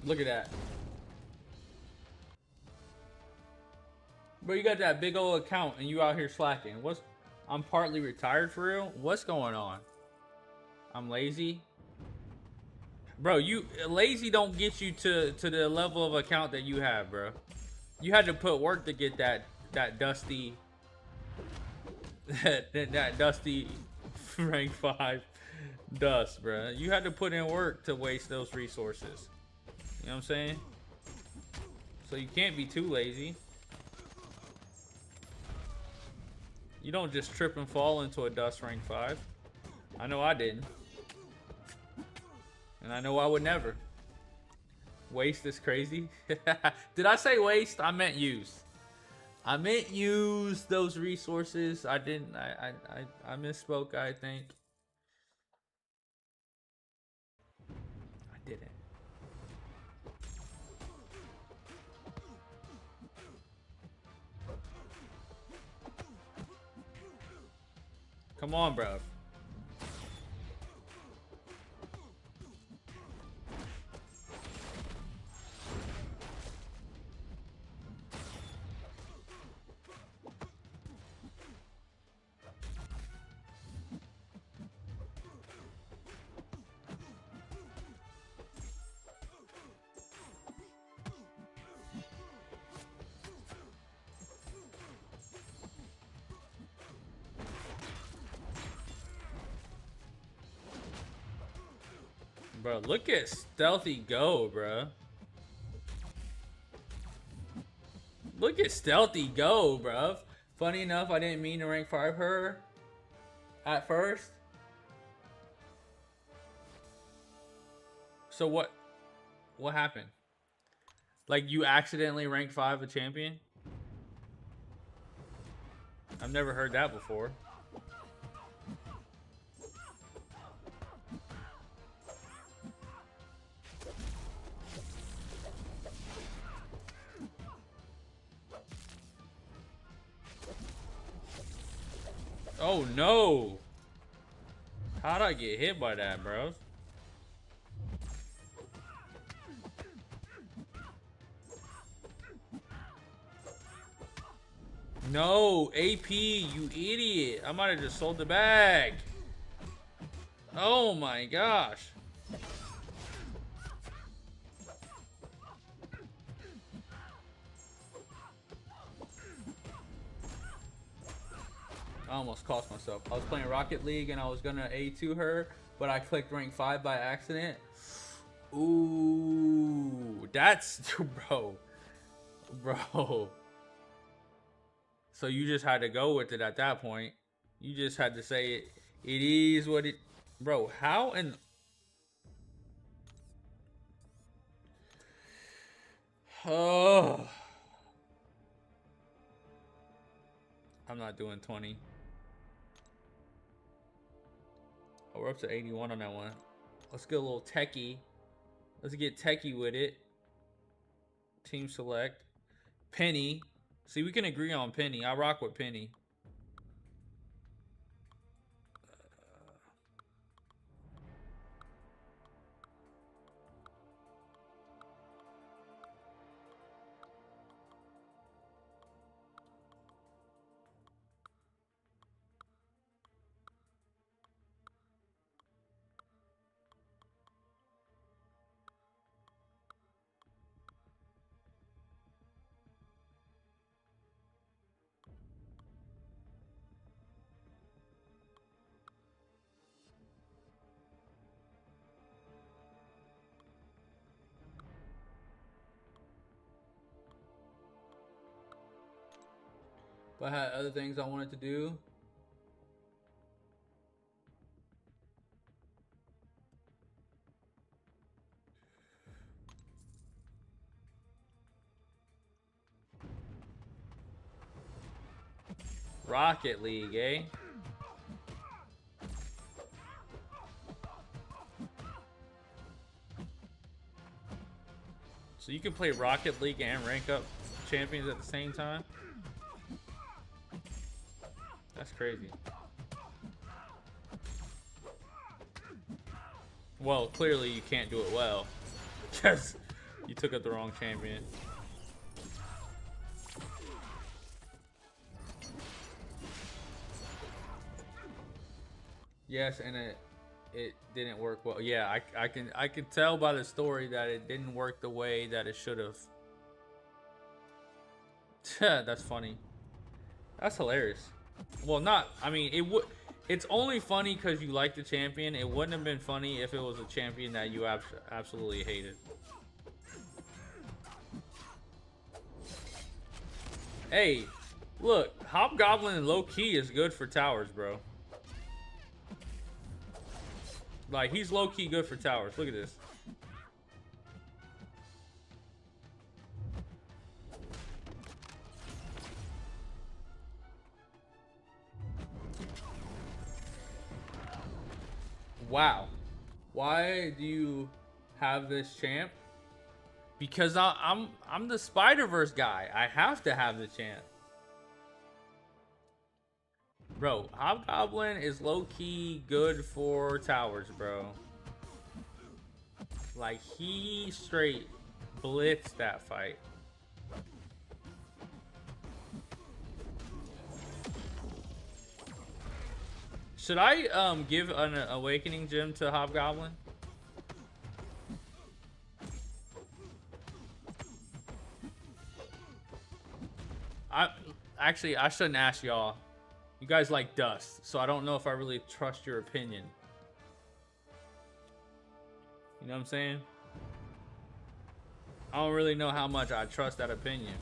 Look at that. Bro, you got that big old account and you out here slacking. I'm partly retired for real? What's going on? I'm lazy. Bro, lazy don't get you to the level of account that you have, bro. You had to put work to get that dusty that dusty rank 5 dust, bro. You had to put in work to waste those resources. You know what I'm saying? So you can't be too lazy. You don't just trip and fall into a dust rank 5. I know I didn't. And I know I would never. Waste is crazy. Did I say waste? I meant use. I meant use those resources. I didn't. I misspoke, I think. I didn't. Come on, bro. Bro, look at Stealthy go, bro. Look at Stealthy go, bro. Funny enough, I didn't mean to rank 5 her at first. So what happened? Like you accidentally ranked 5 a champion? I've never heard that before. Oh no! How'd I get hit by that, bro? No, AP, you idiot. I might have just sold the bag. Oh my gosh. I almost cost myself. I was playing Rocket League and I was gonna A2 her, but I clicked rank 5 by accident. Ooh, that's bro. So you just had to go with it at that point. You just had to say it. It is what it, bro. How and oh, I'm not doing 20. Oh, we're up to 81 on that one. Let's get a little techie. Let's get techie with it. Team select. Penny. See, we can agree on Penny. I rock with Penny. But I had other things I wanted to do. Rocket League, eh? So you can play Rocket League and rank up champions at the same time? That's crazy. Well, clearly you can't do it well. Because You took up the wrong champion. Yes, and it didn't work well. Yeah, I can tell by the story that it didn't work the way that it should have. That's funny. That's hilarious. Well, not. I mean, it would. It's only funny because you like the champion. It wouldn't have been funny if it was a champion that you absolutely hated. Hey, look, Hobgoblin low key is good for towers, bro. Like, he's low key good for towers. Look at this. Wow. Why do you have this champ? Because I'm the Spider-Verse guy. I have to have the champ. Bro, Hobgoblin is low-key good for towers, bro. Like, he straight blitzed that fight. Should I give an awakening gem to Hobgoblin? I shouldn't ask y'all. You guys like dust, so I don't know if I really trust your opinion. You know what I'm saying? I don't really know how much I trust that opinion.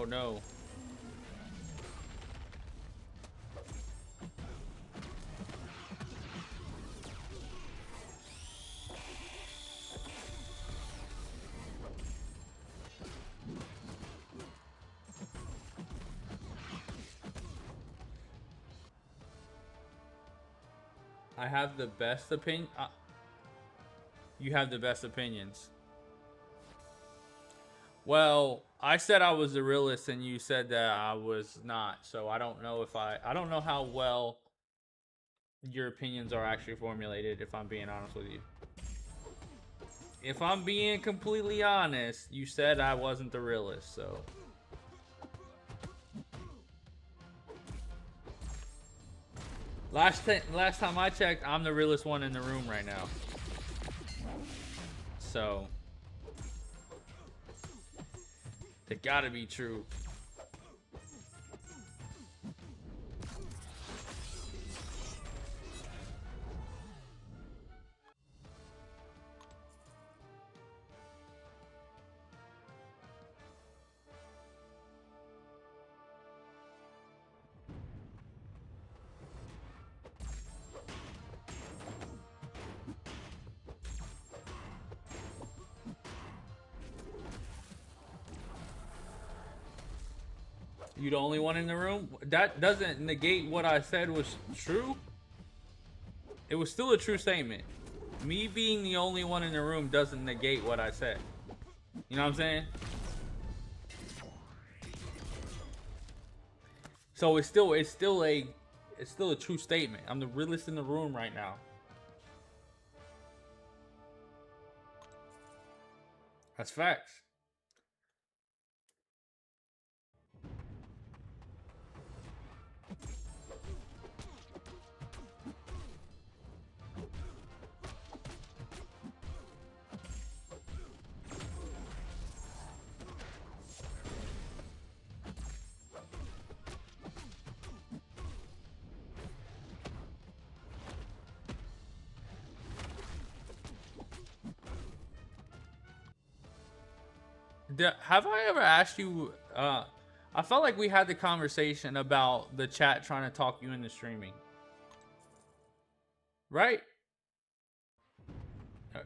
Oh no. I have the best opinion. You have the best opinions. Well, I said I was the realist, and you said that I was not. So I don't know if I don't know how well your opinions are actually formulated. If I'm being honest with you. If I'm being completely honest, you said I wasn't the realist, so. Last time I checked, I'm the realest one in the room right now. So. It gotta be true. You the only one in the room? That doesn't negate what I said was true. It was still a true statement. Me being the only one in the room doesn't negate what I said. You know what I'm saying? So it's still a true statement. I'm the realest in the room right now. That's facts. Have I ever asked you? I felt like we had the conversation about the chat trying to talk you into streaming, right?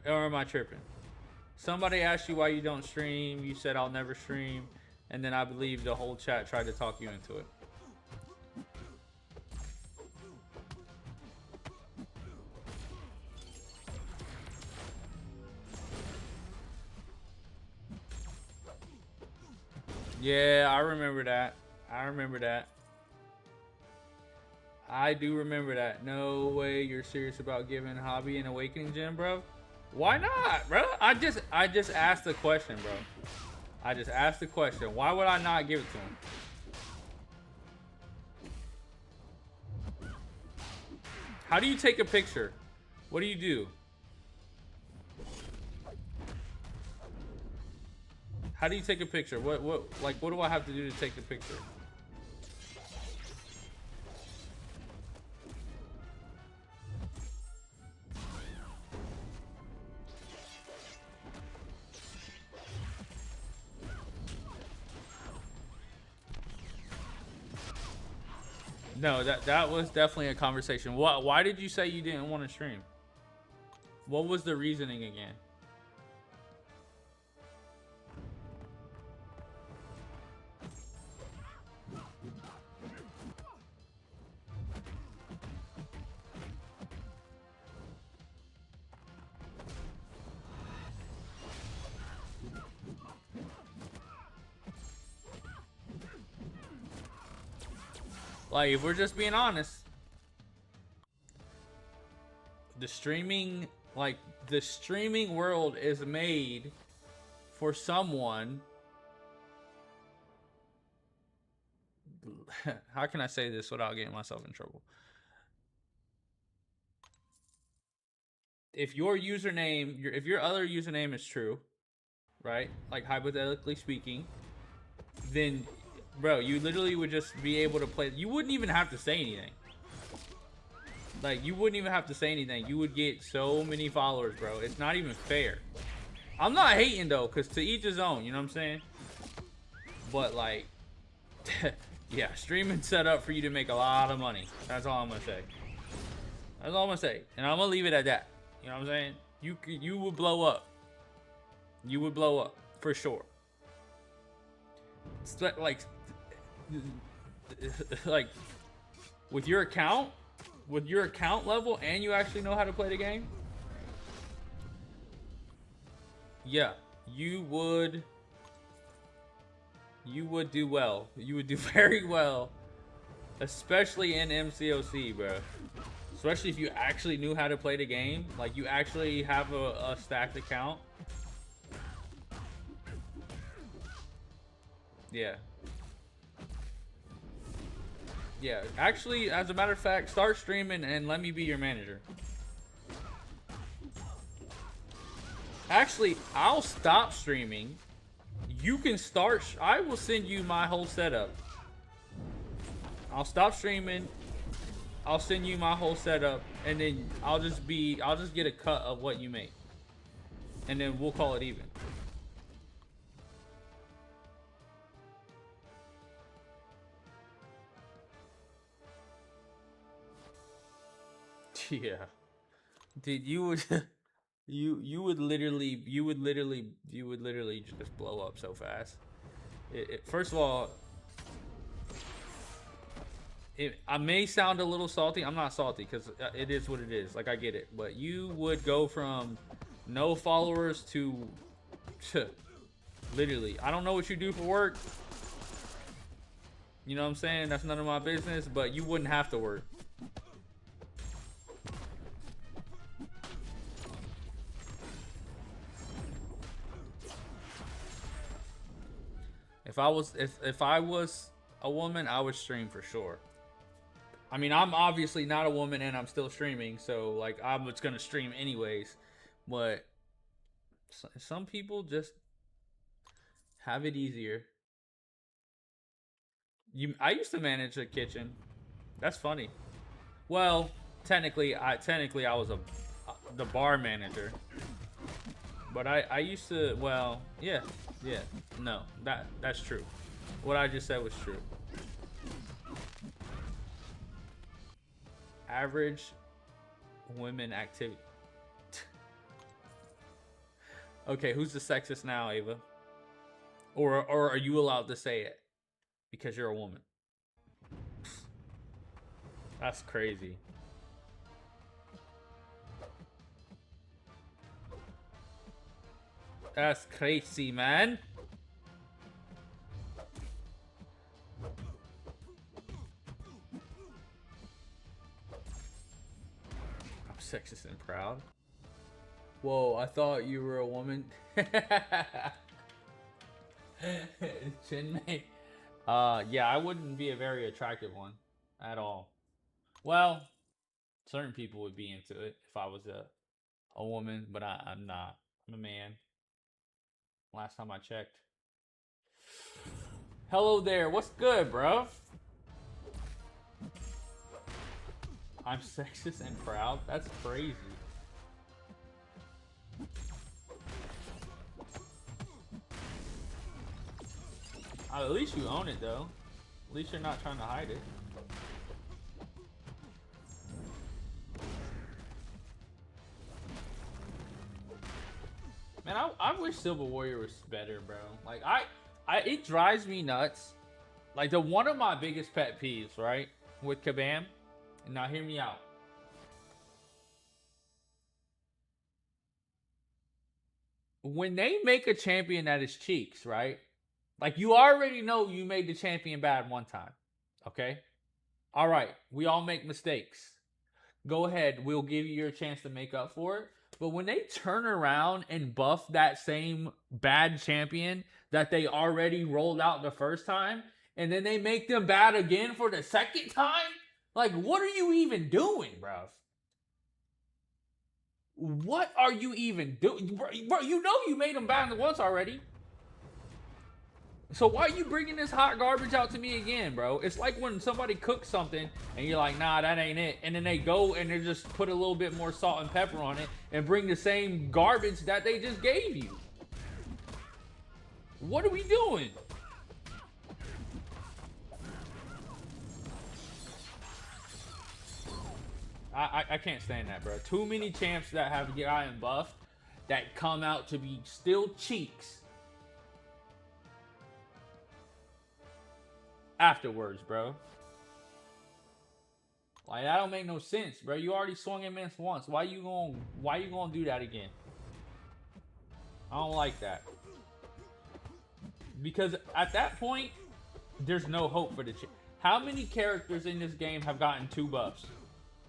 Or am I tripping? Somebody asked you why you don't stream. You said I'll never stream, and then I believe the whole chat tried to talk you into it. Yeah, I remember that. I remember that. I do remember that. No way you're serious about giving Hobby an awakening gem, bro. Why not, bro? I just asked the question, bro. I just asked the question. Why would I not give it to him? How do you take a picture? What do you do? How do you take a picture? What do I have to do to take the picture? No, that was definitely a conversation. Why did you say you didn't want to stream? What was the reasoning again? Like, if we're just being honest, the streaming, like, the streaming world is made for someone. How can I say this without getting myself in trouble? If your username, if your other username is true, right? Like, hypothetically speaking, then, bro, you literally would just be able to play. You wouldn't even have to say anything. Like, you wouldn't even have to say anything. You would get so many followers, bro. It's not even fair. I'm not hating, though, because to each his own, you know what I'm saying? But, like, yeah, streaming set up for you to make a lot of money. That's all I'm going to say. That's all I'm going to say. And I'm going to leave it at that. You know what I'm saying? You would blow up. You would blow up, for sure. It's like, with your account level, and you actually know how to play the game, yeah, you would do well. You would do very well, especially in MCOC, bro. Especially if you actually knew how to play the game, like you actually have a stacked account. Yeah. Yeah, actually, as a matter of fact, start streaming and let me be your manager. Actually, I'll stop streaming. You can start. I will send you my whole setup. I'll stop streaming. I'll send you my whole setup, and then I'll just get a cut of what you make, and then we'll call it even. Yeah, dude, you would, you would literally just blow up so fast. First of all, I may sound a little salty. I'm not salty because it is what it is. Like, I get it, but you would go from no followers to literally. I don't know what you do for work. You know what I'm saying? That's none of my business. But you wouldn't have to work. If I was a woman, I would stream for sure. I mean, I'm obviously not a woman and I'm still streaming, so like I'm just gonna stream anyways. But some people just have it easier. I used to manage a kitchen. That's funny. Well, technically I was the bar manager. But I used to, well, yeah. No, that's true. What I just said was true. Average women activity. Okay, who's the sexist now, Ava? Or are you allowed to say it because you're a woman? That's crazy. That's crazy, man. sexist and proud. Whoa, I thought you were a woman. Chinmay. Yeah, I wouldn't be a very attractive one at all. Well, certain people would be into it if I was a woman, but I'm not. I'm a man. Last time I checked. Hello there. What's good, bro? I'm sexist and proud? That's crazy. At least you own it, though. At least you're not trying to hide it. Man, I wish Civil Warrior was better, bro. Like, it drives me nuts. Like, one of my biggest pet peeves, right, with Kabam, and now hear me out. When they make a champion that is Cheeks, right? Like, you already know you made the champion bad one time. Okay? All right. We all make mistakes. Go ahead. We'll give you your chance to make up for it. But when they turn around and buff that same bad champion that they already rolled out the first time, and then they make them bad again for the second time, like, what are you even doing, bruv? What are you even doing? Bro, you know you made them bad once already. So why are you bringing this hot garbage out to me again, bro? It's like when somebody cooks something and you're like, nah, that ain't it. And then they go and they just put a little bit more salt and pepper on it and bring the same garbage that they just gave you. What are we doing? I can't stand that, bro. Too many champs that have gotten buffed that come out to be still Cheeks afterwards, bro. Like, that don't make no sense, bro. You already swung him in once. Why you gonna do that again? I don't like that. Because at that point, there's no hope for the champ. How many characters in this game have gotten 2 buffs?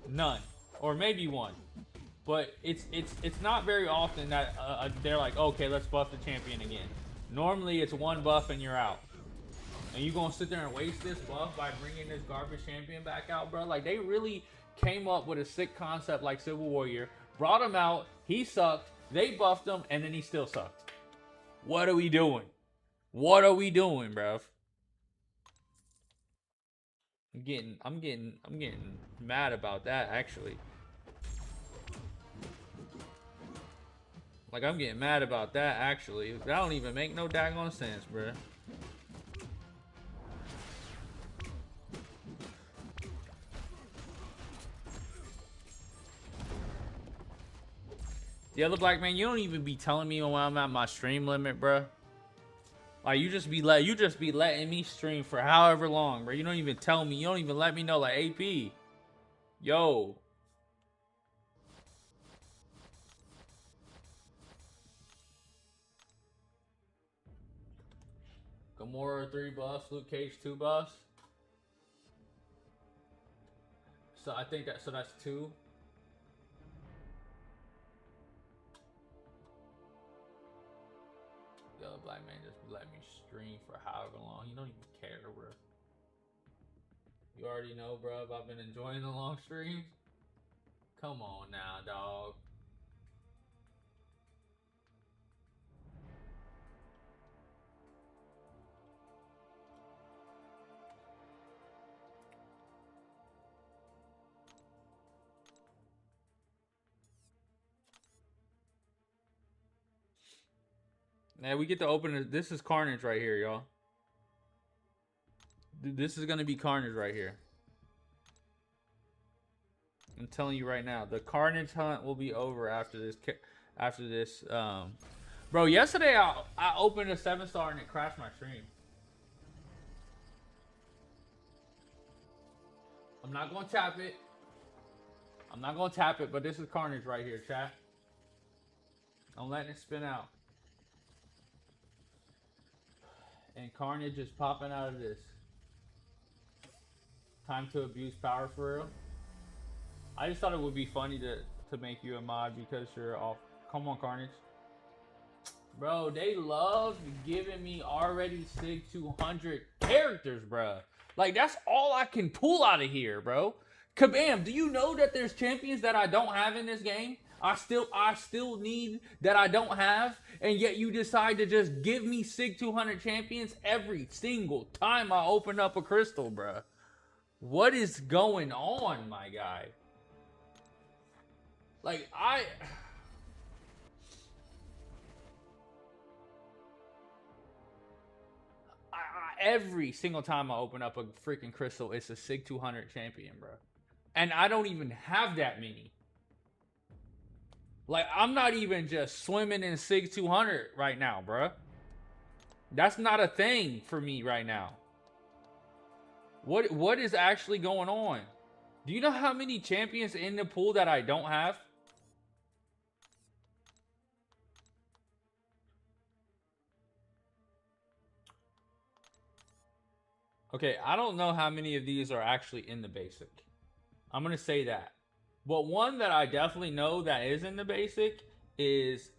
None, or maybe 1. But it's not very often that they're like, okay, let's buff the champion again. Normally, it's 1 buff and you're out. And you gonna sit there and waste this buff by bringing this garbage champion back out, bro? Like, they really came up with a sick concept like Civil Warrior, brought him out, he sucked, they buffed him, and then he still sucked. What are we doing? What are we doing, bruv? I'm getting mad about that, actually. Like, I'm getting mad about that, actually. That don't even make no daggone sense, bruh. The other black man, you don't even be telling me when I'm at my stream limit, bruh. Like, you just be letting me stream for however long, bro. You don't even tell me. You don't even let me know, like, AP. Yo. Gamora 3 buffs, Luke Cage 2 buffs. So I think that's 2. The other black man just let me stream for however long. You don't even care, bro. You already know, bro, if I've been enjoying the long streams. Come on now, dog. Now we get to open it. This is Carnage right here, y'all. This is gonna be Carnage right here. I'm telling you right now, the Carnage hunt will be over after this. Bro, yesterday I opened a 7-star and it crashed my stream. I'm not gonna tap it. I'm not gonna tap it, but this is Carnage right here, chat. I'm letting it spin out. And Carnage is popping out of this. Time to abuse power for real. I just thought it would be funny to to make you a mod because you're off. Come on, Carnage. Bro, they love giving me already SIG 200 characters, bro. Like, that's all I can pull out of here, bro. Kabam, do you know that there's champions that I don't have in this game? I still need that I don't have, and yet you decide to just give me SIG 200 champions every single time I open up a crystal, bro. What is going on, my guy? Like, every single time I open up a freaking crystal, it's a SIG 200 champion, bro. And I don't even have that many. Like, I'm not even just swimming in SIG 200 right now, bro. That's not a thing for me right now. What is actually going on? Do you know how many champions in the pool that I don't have? Okay, I don't know how many of these are actually in the basic. I'm going to say that. But one that I definitely know that is in the basic is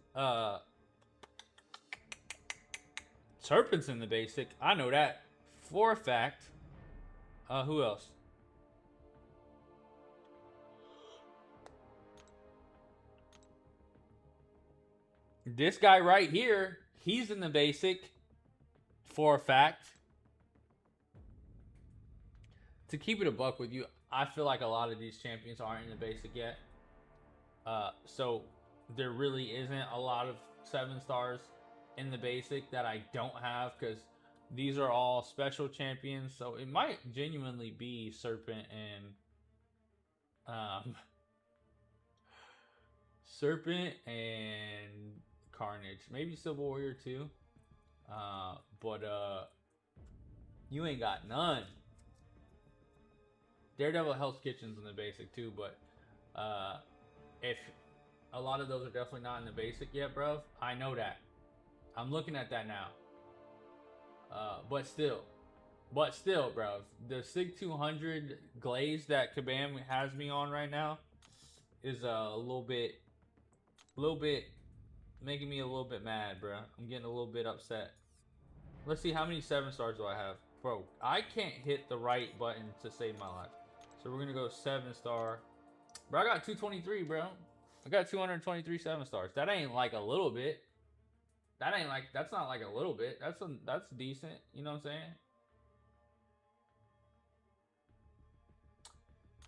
Serpent's in the basic. I know that for a fact. Who else? This guy right here, he's in the basic for a fact. To keep it a buck with you, I feel like a lot of these champions aren't in the basic yet. So there really isn't a lot of 7 stars in the basic that I don't have, because these are all special champions. So it might genuinely be Serpent and Carnage. Maybe Civil Warrior too. But you ain't got none. Daredevil Hell's Kitchen's in the basic too, but if a lot of those are definitely not in the basic yet, bro. I know that. I'm looking at that now. But still, bro, the SIG 200 glaze that Kabam has me on right now is a little bit making me a little bit mad, bro. I'm getting a little bit upset. Let's see, how many 7 stars do I have? Bro, I can't hit the right button to save my life. So we're gonna go 7 star. Bro, I got 223, bro. I got 223 7 stars. That ain't like a little bit. That's not like a little bit. That's decent. You know what I'm saying?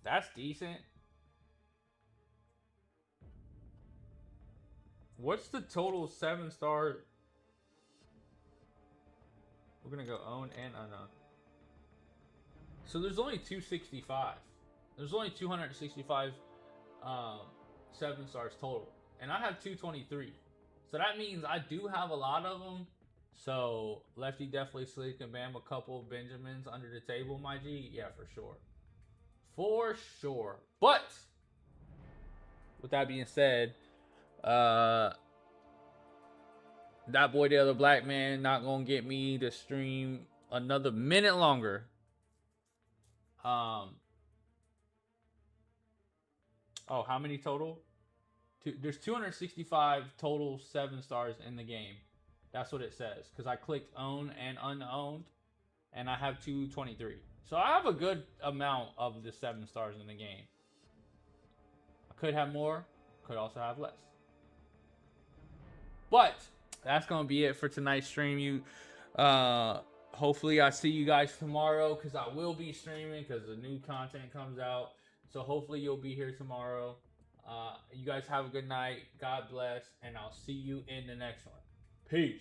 That's decent. What's the total 7 star? We're gonna go own and unknown. So there's only 265. There's only 265 7 stars total. And I have 223. So that means I do have a lot of them. So Lefty definitely Sleek and Bam a couple of Benjamins under the table, my G. Yeah, for sure. For sure. But with that being said, that boy the other black man not gonna get me to stream another minute longer. Oh, how many total? There's 265 total 7 stars in the game. That's what it says, because I clicked own and unowned, and I have 223. So I have a good amount of the 7 stars in the game. I could have more, could also have less. But that's gonna be it for tonight's stream. Hopefully I see you guys tomorrow, because I will be streaming because the new content comes out. So hopefully you'll be here tomorrow. You guys have a good night. God bless, and I'll see you in the next one. Peace.